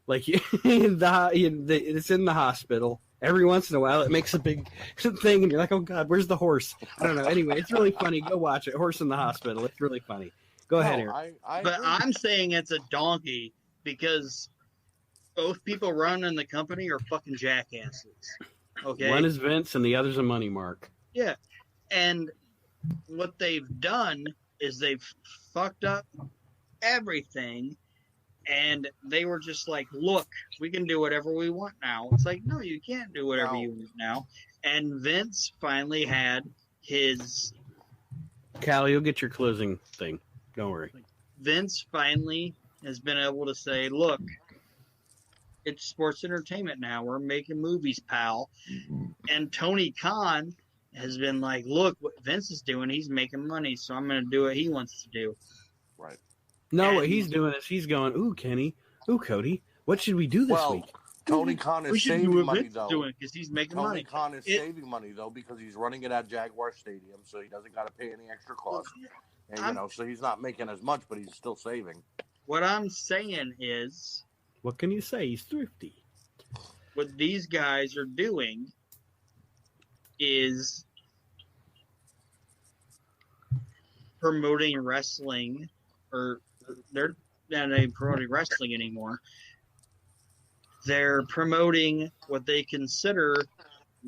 Like it's in the hospital. Every once in a while, it makes a big thing, and you're like, "Oh God, where's the horse?" I don't know. Anyway, it's really funny. Go watch it. Horse in the hospital. It's really funny. Go ahead, Aaron. But I'm saying it's a donkey because both people running the company are fucking jackasses. Okay, One is Vince, and the other's a money mark. yeah, and what they've done is they've fucked up everything. And they were just like, look, we can do whatever we want now. It's like, no, you can't do whatever you want now. And Vince finally had his... Cal, you'll get your closing thing. Don't worry. Vince finally has been able to say, look, it's sports entertainment now. We're making movies, pal. And Tony Khan has been like, look, what Vince is doing, he's making money, so I'm going to do what he wants to do. Right. No, what he's doing is he's going, ooh, Kenny, ooh, Cody, what should we do this week? Tony Khan is We should do saving what money, Vince though. is doing because he's making Tony money. Khan is saving money, though, because he's running it at Jaguar Stadium, so he doesn't got to pay any extra cost. And, so he's not making as much, but he's still saving. What I'm saying is... What can you say? He's thrifty. What these guys are doing is promoting wrestling, or they're not even promoting wrestling anymore. They're promoting what they consider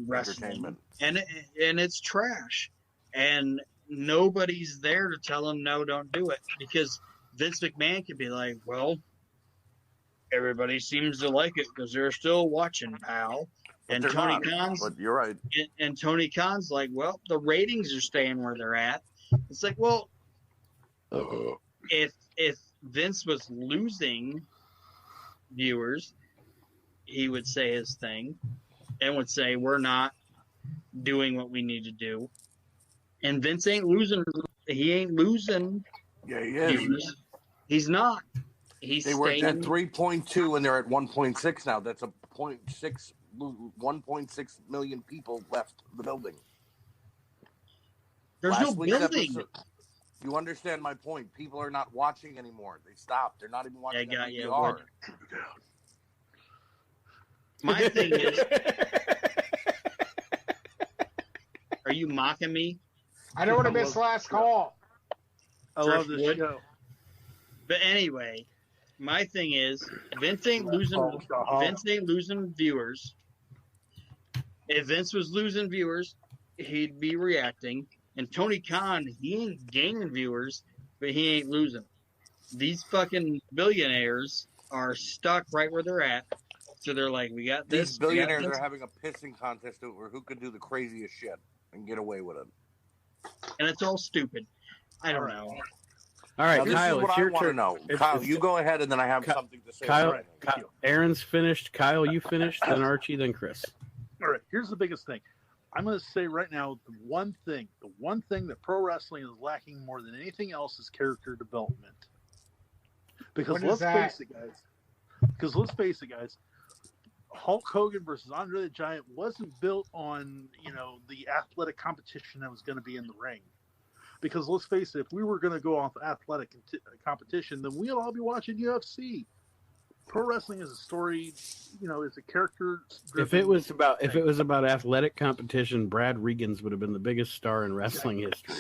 wrestling, and it's trash. And nobody's there to tell them no, don't do it, because Vince McMahon could be like, well, everybody seems to like it because they're still watching, pal. And Tony Khan's, but you're right. And Tony Khan's like, well, the ratings are staying where they're at. It's like, well, if Vince was losing viewers, he would say his thing and would say, we're not doing what we need to do. And Vince ain't losing. He ain't losing. Yeah, he is. Viewers. He's not. They were at 3.2 and they're at 1.6 now. That's a 1.6 million people left the building. There's Last no week's building. You understand my point. People are not watching anymore. They stopped. They're not even watching DVR. Yeah, My thing is, are you mocking me? I don't want to miss last call. I love this Driftwood? show. But anyway, my thing is, Vince ain't losing viewers. If Vince was losing viewers, he'd be reacting. And Tony Khan, he ain't gaining viewers, but he ain't losing. These fucking billionaires are stuck right where they're at. So they're like, we got this. These billionaires are having a pissing contest over who can do the craziest shit and get away with it. And it's all stupid. I don't know. All right, Now, Kyle, this is what it's your I want to turn. know. Kyle, you go ahead, and then I have something to say. Kyle, Right. Aaron's finished. Kyle, you finished. Then Archie, then Chris. All right, here's the biggest thing. I'm going to say right now, the one thing that pro wrestling is lacking more than anything else is character development. Because let's face it, guys. Hulk Hogan versus Andre the Giant wasn't built on, the athletic competition that was going to be in the ring. Because let's face it, if we were going to go off athletic competition, then we'd all be watching UFC. Pro wrestling is a story, is a character. If it was about athletic competition, Brad Regans would have been the biggest star in wrestling history.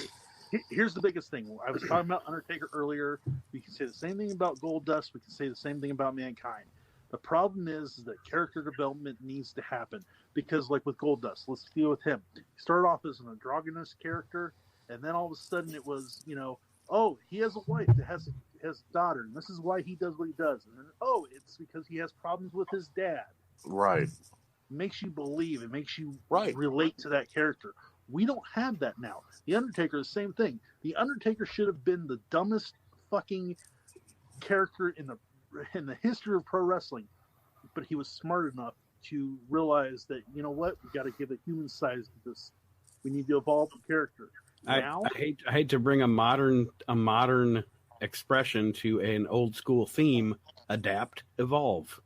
Here's the biggest thing. I was talking about Undertaker earlier. We can say the same thing about Goldust. We can say the same thing about Mankind. The problem is that character development needs to happen because, like with Goldust, let's deal with him. He started off as an androgynous character, and then all of a sudden it was, oh, he has a wife that has a daughter, and this is why he does what he does. And then, oh, it's because he has problems with his dad. Right. makes you believe. It makes you Right. relate to that character. We don't have that now. The Undertaker, the same thing. The Undertaker should have been the dumbest fucking character in the history of pro wrestling, but he was smart enough to realize that, you know what, we got to give a human size to this. We need to evolve the character. Now, I hate to bring a modern expression to an old school theme: adapt, evolve.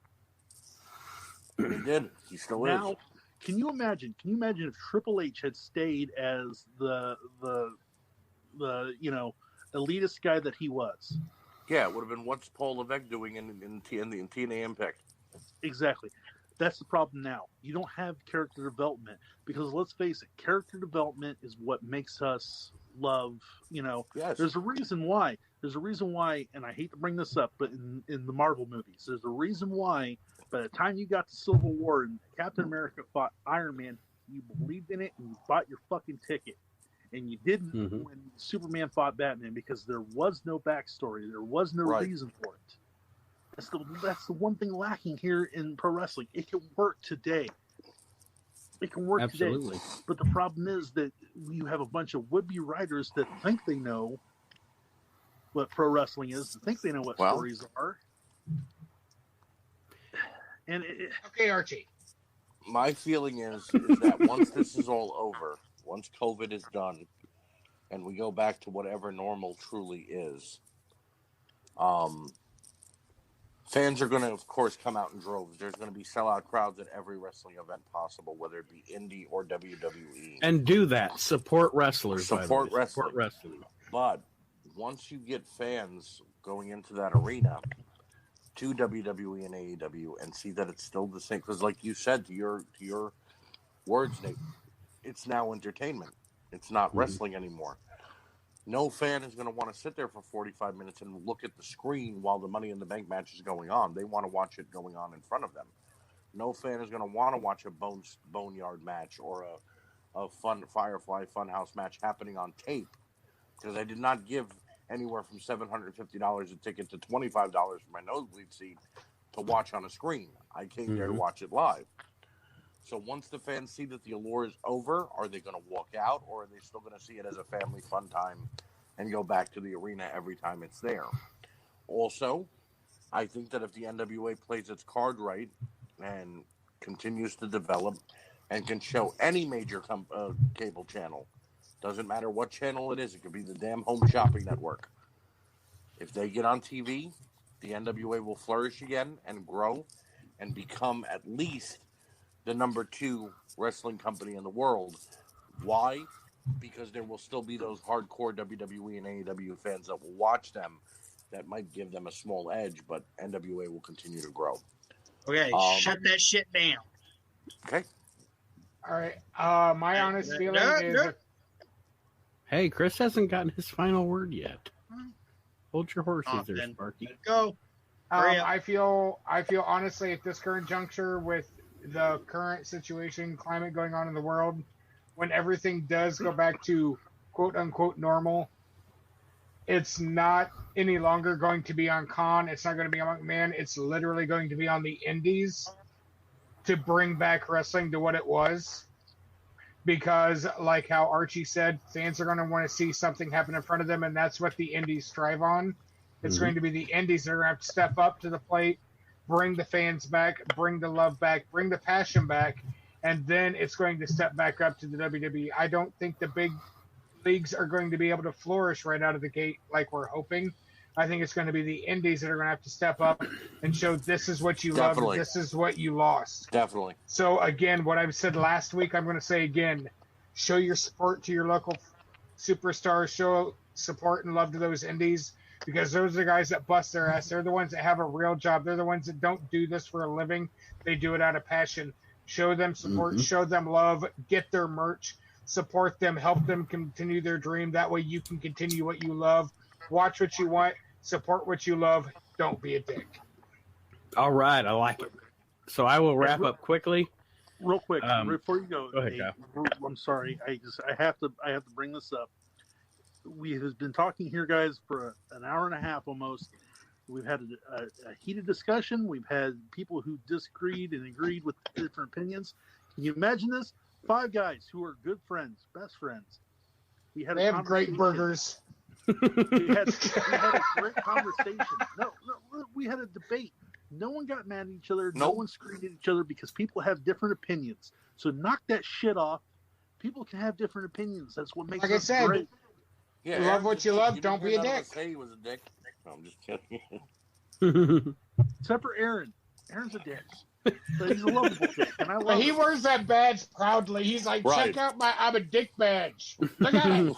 He did. He still now, is. can you imagine? Can you imagine if Triple H had stayed as the elitist guy that he was? Yeah, it would have been what's Paul Levesque doing in TNA Impact. Exactly. That's the problem now. You don't have character development because, let's face it, character development is what makes us love. Yes. There's a reason why. And I hate to bring this up, but in the Marvel movies, there's a reason why. By the time you got to Civil War and Captain America fought Iron Man, you believed in it and you bought your fucking ticket. And you didn't when Superman fought Batman because there was no backstory. There was no reason for it. That's the one thing lacking here in pro wrestling. It can work today. Absolutely. But the problem is that you have a bunch of would-be writers that think they know what pro wrestling is, think they know what stories are. And okay, Archie. My feeling is that once this is all over, once COVID is done, and we go back to whatever normal truly is, fans are going to, of course, come out in droves. There's going to be sellout crowds at every wrestling event possible, whether it be indie or WWE. And do that. Support wrestlers. Support wrestling. But once you get fans going into that arena to WWE and AEW and see that it's still the same, because like you said, to your words, Nate, it's now entertainment. It's not wrestling anymore. No fan is going to want to sit there for 45 minutes and look at the screen while the Money in the Bank match is going on. They want to watch it going on in front of them. No fan is going to want to watch a Boneyard match or a fun Firefly Funhouse match happening on tape, because I did not give anywhere from $750 a ticket to $25 for my nosebleed seat to watch on a screen. I came there to watch it live. So once the fans see that the allure is over, are they going to walk out, or are they still going to see it as a family fun time and go back to the arena every time it's there? Also, I think that if the NWA plays its card right and continues to develop and can show any major cable channel, doesn't matter what channel it is, it could be the damn Home Shopping Network. If they get on TV, the NWA will flourish again and grow and become at least the number 2 wrestling company in the world. Why? Because there will still be those hardcore WWE and AEW fans that will watch them that might give them a small edge, but NWA will continue to grow. Okay, shut that shit down. Okay. All right. My honest feeling is... Hey, Chris hasn't gotten his final word yet. Hold your horses there, Sparky. Go. I feel honestly at this current juncture with the current situation, climate going on in the world, when everything does go back to quote unquote normal, it's not any longer going to be on Khan. It's not going to be on McMahon. It's literally going to be on the indies to bring back wrestling to what it was. Because, like how Archie said, fans are going to want to see something happen in front of them, and that's what the indies strive on. It's going to be the indies that are going to have to step up to the plate, bring the fans back, bring the love back, bring the passion back, and then it's going to step back up to the WWE. I don't think the big leagues are going to be able to flourish right out of the gate like we're hoping. I think it's going to be the indies that are going to have to step up and show this is what you love, and this is what you lost. Definitely. So, again, what I've said last week, I'm going to say again. Show your support to your local superstars. Show support and love to those indies, because those are the guys that bust their ass. They're the ones that have a real job. They're the ones that don't do this for a living. They do it out of passion. Show them support. Show them love. Get their merch. Support them. Help them continue their dream. That way you can continue what you love. Watch what you want. Support what you love. Don't be a dick. All right. I like it. So I will wrap up quickly. Real quick, before you go, ahead, I'm sorry. I have to bring this up. We have been talking here, guys, for an hour and a half almost, We've had a heated discussion. We've had people who disagreed and agreed with different opinions. Can you imagine this? 5 guys who are good friends, best friends. We had They have great burgers. We had a great conversation. No, we had a debate. No one got mad at each other. No one screamed at each other because people have different opinions. So knock that shit off. People can have different opinions. That's what makes us great. Yeah, you love what you love. Don't be a dick. Say he was a dick. No, I'm just kidding. Except for Aaron. Aaron's a dick. But he's a lovable dick, and I love But he wears that badge proudly. He's like, check out my I'm a dick badge. Look at it.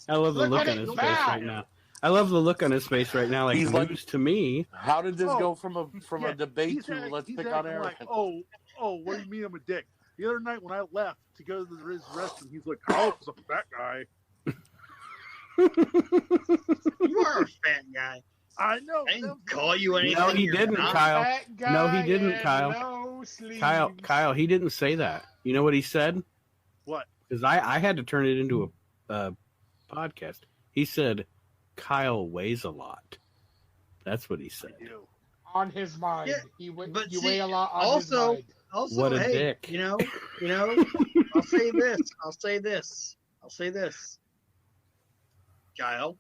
I love the look on his face right now. I love the look on his face right now. Like, he's lose to me. How did this go from a debate to let's pick on Aaron? Like, oh, what do you mean I'm a dick? The other night when I left to go to the restroom, he's like, "Oh, it's a fat guy." You are a fat guy. I know. I didn't call you anything. No, he didn't, Kyle. No, he didn't, Kyle. No Kyle, he didn't say that. You know what he said? What? Because I had to turn it into a podcast. He said, Kyle weighs a lot. That's what he said. On his mind. Yeah, you but weigh a lot on his mind. Also, what a hey, dick. You know, I'll say this. Kyle.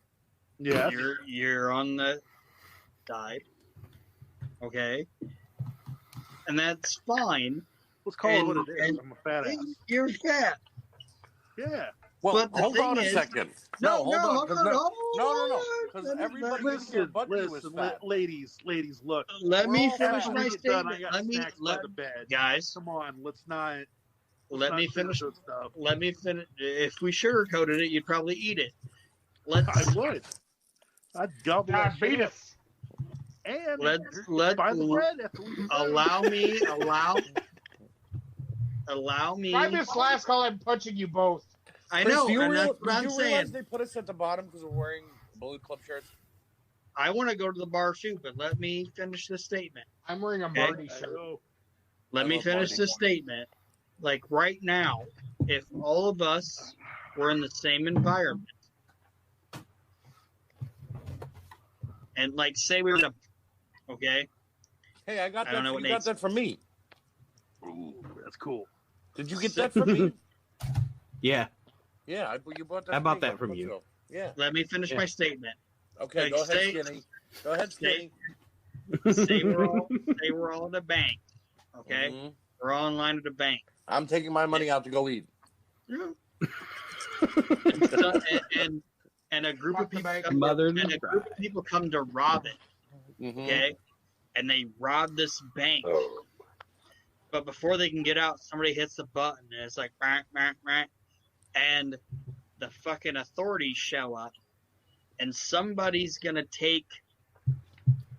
Yeah. You're on the side. Okay. And that's fine. Let's call it what it is. I'm a fat ass. You're fat. Yeah. Well, But the hold on a thing is- second. No, hold on. hold Because on. everybody thinks your butt was fat. Ladies, look. Let We're me all finish fat. my I statement. got snacks by the bed. Guys, Come on, let's not. let me finish. Stuff. Let me finish. If we sugarcoated it, you'd probably eat it. Let's I would. I'd gobble that shit. Diabetes. And let's buy the bread after we allow me. Try this last call. I'm punching you both. I Chris, know, do you and real- that's what do I'm you saying. realize they put us at the bottom because we're wearing blue club shirts? I want to go to the bar too, but let me finish this statement. I'm wearing a Okay. Marty shirt. Let me love finish Marty this more. statement. Like right now, if all of us were in the same environment, and like say we were in a, okay, Hey, I got I don't that. know what You got Nate's- that from me. Ooh, that's cool. Did you get that from me? Yeah. Yeah, you bought that. I bought me that a from month you. ago. Yeah. let me finish Yeah. my statement. Okay, Like, go ahead, say- Skinny. Go ahead, Skinny. Say we're all at a bank, okay? Mhm. We're all in line at a bank. I'm taking my money out to go eat. And a group of Fuck the people bank. come, Mother and a group of people come to rob it. Mhm. Okay, and they rob this bank. But before they can get out, somebody hits the button, and it's like, "Bang, bang, bang," and the fucking authorities show up, and somebody's gonna take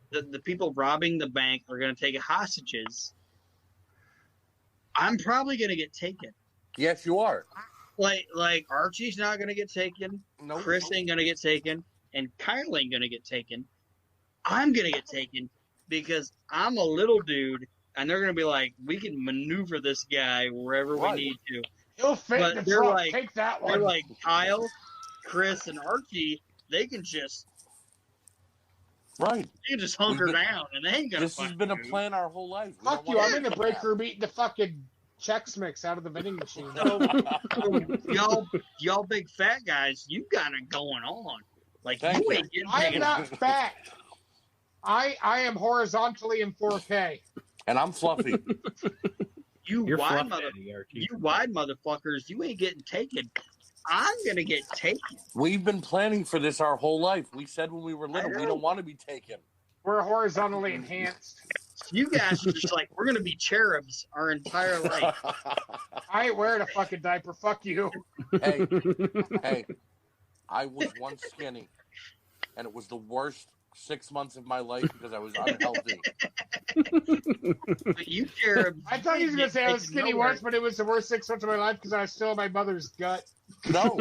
the people robbing the bank are gonna take hostages. I'm probably gonna get taken. Yes, you are. Like Archie's not gonna get taken. No. Chris ain't gonna get taken, and Kyle ain't gonna get taken. I'm gonna get taken because I'm a little dude, and they're gonna be like, we can maneuver this guy wherever Right. we need to. He'll fit But in the they're trunk. like- Take that They're one. like Kyle, Chris, and Archie. They can just Right. hunker down, and they ain't gonna. This has fuck been a you. plan our whole life. We Fuck don't you. want I'm in the break room eating the fucking Chex Mix out of the vending machine. y'all big fat guys, you got it going on. Like Thank you you. ain't getting I am taken. not fat. I am horizontally in 4K. And I'm fluffy. You You're wide fluff daddy, Archie. you wide motherfuckers, you ain't getting taken. I'm gonna get taken. We've been planning for this our whole life. We said when we were little, we don't want to be taken. We're horizontally enhanced. You guys are just like, we're gonna be cherubs our entire life. I ain't wearing a fucking diaper. Fuck you. Hey, I was once skinny, and it was the worst 6 months of my life because I was unhealthy. But you cherubs, I thought he was going to say I was taken skinny nowhere. once, but it was the worst 6 months of my life because I was still in my mother's gut. No,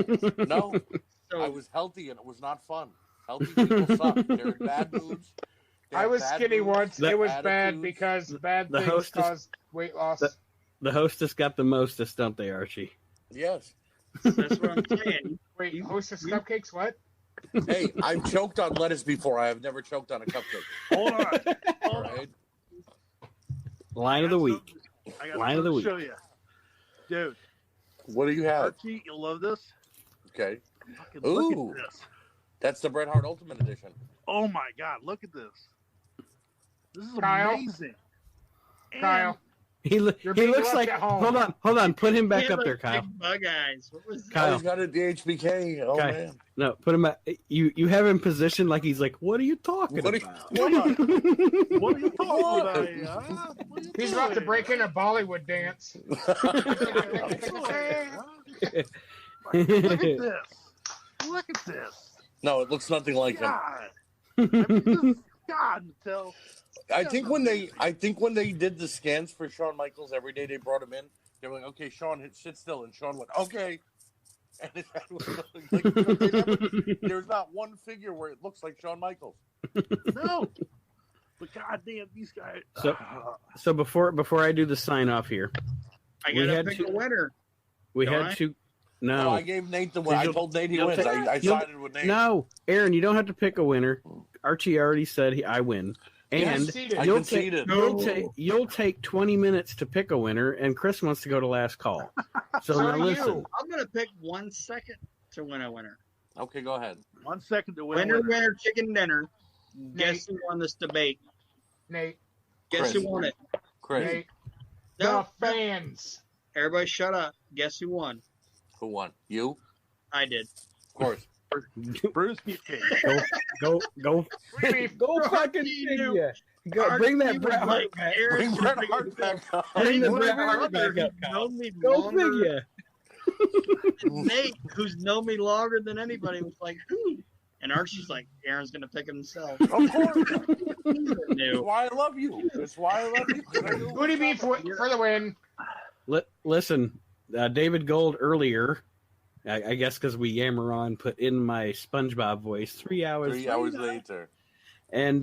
So I was healthy, and it was not fun. Healthy people suck. They're in bad moods. They I have was bad skinny moods, once. It was bad attitudes. because bad The things hostess- caused weight loss. The hostess got the mostest, don't they, Archie? Yes. that's what I'm saying. Wait, you- Hostess you- Cupcakes? What? Hey, I've choked on lettuce before. I have never choked on a cupcake. Hold on. All Hold on. right. Line of the week. I got Line of the something week. to show you. Dude, What do you have? Archie, you'll love this. Okay. Fucking look Ooh. at this. That's the Bret Hart Ultimate Edition. Oh my God, look at this. This is Kyle? amazing. And Kyle, He You're he being looks left like. at home. Hold on. Put him back He up had there, those Kyle. Big bug eyes. What was that? Kyle. Oh, he's got a DHBK. Oh, Kyle. man. No, put him. You have him positioned like he's like. What are you talking What are about? you, hold on. what are you talking about? What are you he's about to doing? break in a Bollywood dance. Look at this. Look at this. No, it looks nothing like him. God. I mean, God, Mattel. I think when they did the scans for Shawn Michaels every day they brought him in, they were like, "Okay, Shawn, sit still," and Shawn went, "Okay." And his head was like, there's not one figure where it looks like Shawn Michaels. No. But goddamn, these guys. So before I do the sign off here, I we gotta had pick to- a winner. we Don't had I? to. No, No, I gave Nate the win. I told Nate he you'll wins. take- I you'll- sided with Nate. no, Aaron, you don't have to pick a winner. Archie already said I win, and Conceded. I you'll conceded. you'll take 20 minutes to pick a winner, and Chris wants to go to last call. So So now do listen. you. I'm gonna pick 1 second to win a winner. Okay, go ahead. 1 second to win. Winner, chicken dinner. Guess who won this debate? Nate, Guess Chris. who won it? Chris, Nate, No, the fans. everybody shut up. Guess who won? who won? You? I did. Of course. Bruce Beefcake. Go fucking figure. Go, bring that Bret Hart back. Bring Bret Hart back. Bring the Nate, Bret Hart back up, who's Kyle. known me Go longer- figure. Nate, who's known me longer than anybody, was like, who? And Archie's like, Aaron's gonna pick himself. Of course. That's No. why I love you. That's why I love you. Who do you beat for the win? Listen, David Gold earlier, I guess because we yammer on, put in my SpongeBob voice 3 hours 3 hours later. And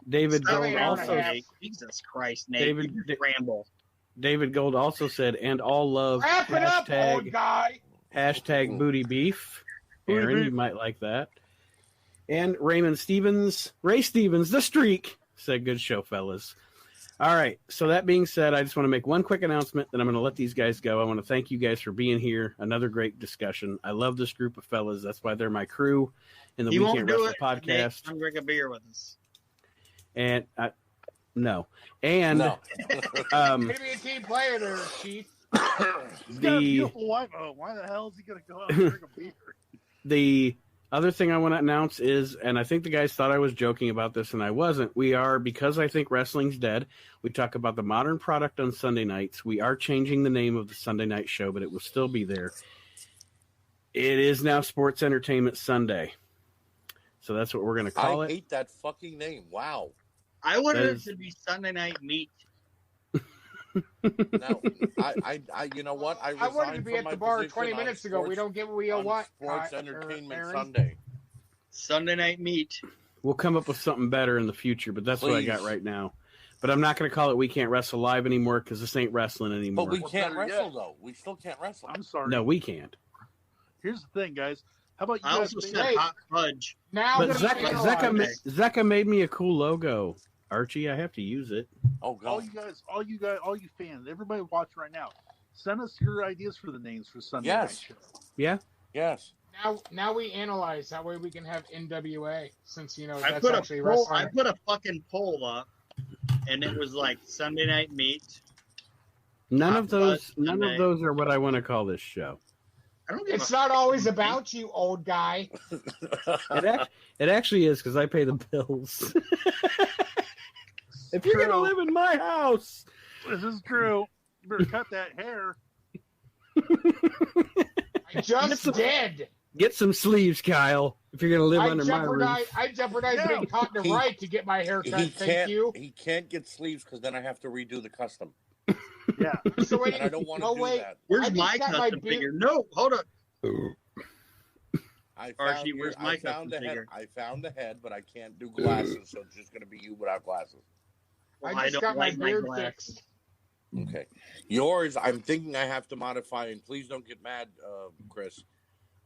David Seven Gold hours also and a half. Jesus Christ, Nate. David- you just ramble. David Gold also said, and all love Wrap it up, old guy. hashtag booty beef. Booty Aaron, beef. you might like that. And Ray Stevens, the streak, said, good show, fellas. All right. So that being said, I just want to make one quick announcement, then I'm going to let these guys go. I want to thank you guys for being here. Another great discussion. I love this group of fellas. That's why they're my crew in the He We won't Can't do Wrestle it. podcast. Nate, come drink a beer with us. And no. And No. um, Gonna be a team player there, Chief. He's got a the beautiful wife. Oh, why the hell is he going to go out and drink a beer? the other thing I want to announce is, and I think the guys thought I was joking about this, and I wasn't. We are, because I think wrestling's dead. We talk about the modern product on Sunday nights. We are changing the name of the Sunday night show, but it will still be there. It is now Sports Entertainment Sunday. So that's what we're going to call I it. hate that fucking name. Wow. I wanted That it is- to be Sunday Night Meat. No, I you know what? I wanted to be at the bar 20 minutes ago. We don't get what we on want. Sports Aaron. Entertainment Sunday. Sunday Night Meat. We'll come up with something better in the future, but that's what I got Please. right now. But I'm not going to call it We Can't Wrestle Live anymore because this ain't wrestling anymore. But we can't better wrestle yet. though. We still can't wrestle. I'm sorry. No, we can't. Here's the thing, guys. How about you I guys also think- said Hey. hot fudge. Now But we're gonna analyze. Zecca made me a cool logo. Archie, I have to use it. Oh all god. you guys, all you fans, everybody watching right now, send us your ideas for the names for Sunday Yes. night show. Yeah? Yes. Now we analyze. That way we can have NWA, since you know I that's put actually a poll. wrestling. I put a fucking poll up, and it was like Sunday Night Meat. None of those Sunday. are what I want to call this show. I don't give It's a not always about you, old guy. It actually is because I pay the bills. If you're going to live in my house. This is true. You better cut that hair. I just did. Get some sleeves, Kyle. If you're going to live I under my roof. jeopardized being caught in the He- right to get my hair cut. He Thank can't. you. He can't get sleeves because then I have to redo the custom, Yeah. So wait, and I don't want to oh, do wait. that. Where's I just my got my custom beard- figure? No, hold up. I Archie, found, where's I my found custom the head. figure? I found the head, but I can't do glasses, so it's just going to be you without glasses. Well, I just don't got like my beard glasses. fixed. Okay. Yours, I'm thinking I have to modify, and please don't get mad, Chris.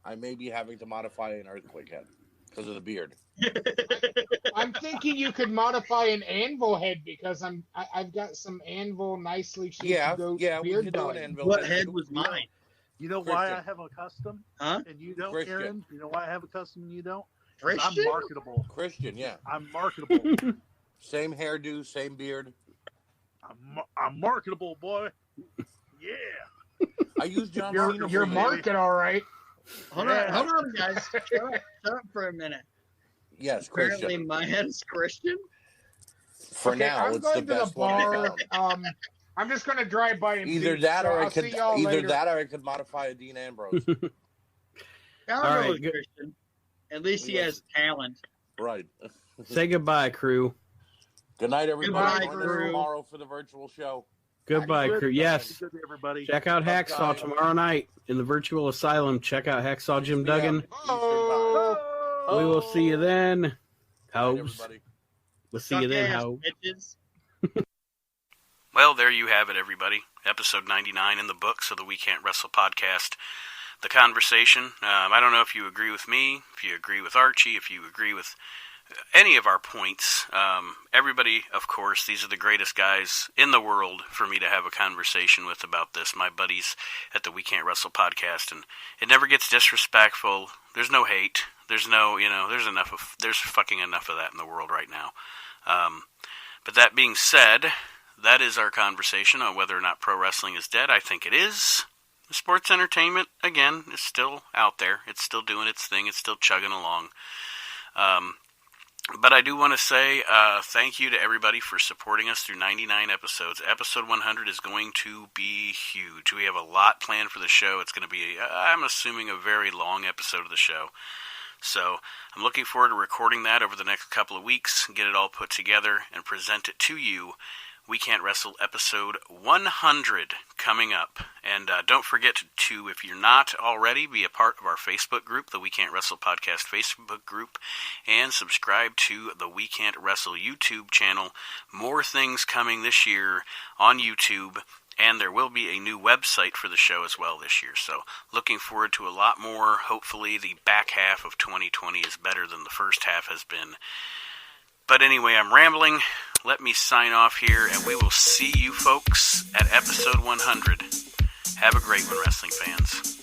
I may be having to modify an earthquake head. because of the beard. I'm thinking you could modify an anvil head because I've got some anvil nicely shaped goat we beard could do an done. anvil. What head was You know- mine? You know Christian. why I have a custom Huh? and you don't, Christian. Aaron? You know why I have a custom and you don't? 'Cause I'm Christian? marketable. Christian, yeah. I'm marketable. Same hairdo, same beard. I'm marketable, boy. Yeah. I use John You're Cena. your for market, all right. Hold on, guys. Shut up for a minute. Yes, Apparently, Christian. my head's Christian. For Okay, now, I'm it's going the to the best one I bar. found. I'm just going to drive by and Either see, that, so or I'll see y'all later. I could modify a Dean Ambrose. I'll All go right, with good. Christian. At least he has talent. Right. Say goodbye, crew. Good night, everybody. Goodbye, Join us crew. tomorrow for the virtual show. Goodbye, Good crew. night. Yes. Good to everybody. Check out Bye, Hacksaw guys. tomorrow night in the virtual asylum. Check out Hacksaw Jim Duggan. Oh. We will see you then. Good night, Hoes. everybody. We'll see you then, Suck ass, ho. bitches. Well, there you have it, everybody. Episode 99 in the books of the We Can't Wrestle podcast. The conversation. I don't know if you agree with me, if you agree with Archie, if you agree with any of our points. Everybody, of course, these are the greatest guys in the world for me to have a conversation with about this. My buddies at the We Can't Wrestle podcast, and it never gets disrespectful. There's no hate. There's no, there's fucking enough of that in the world right now. But that being said, that is our conversation on whether or not pro wrestling is dead. I think it is. Sports entertainment, again, is still out there. It's still doing its thing. It's still chugging along. But I do want to say thank you to everybody for supporting us through 99 episodes. Episode 100 is going to be huge. We have a lot planned for the show. It's going to be, I'm assuming, a very long episode of the show. So I'm looking forward to recording that over the next couple of weeks, get it all put together, and present it to you. We Can't Wrestle episode 100 coming up. And don't forget to, if you're not already, be a part of our Facebook group, the We Can't Wrestle Podcast Facebook group, and subscribe to the We Can't Wrestle YouTube channel. More things coming this year on YouTube, and there will be a new website for the show as well this year. So looking forward to a lot more. Hopefully the back half of 2020 is better than the first half has been. But anyway, I'm rambling. Let me sign off here, and we will see you folks at episode 100. Have a great one, wrestling fans.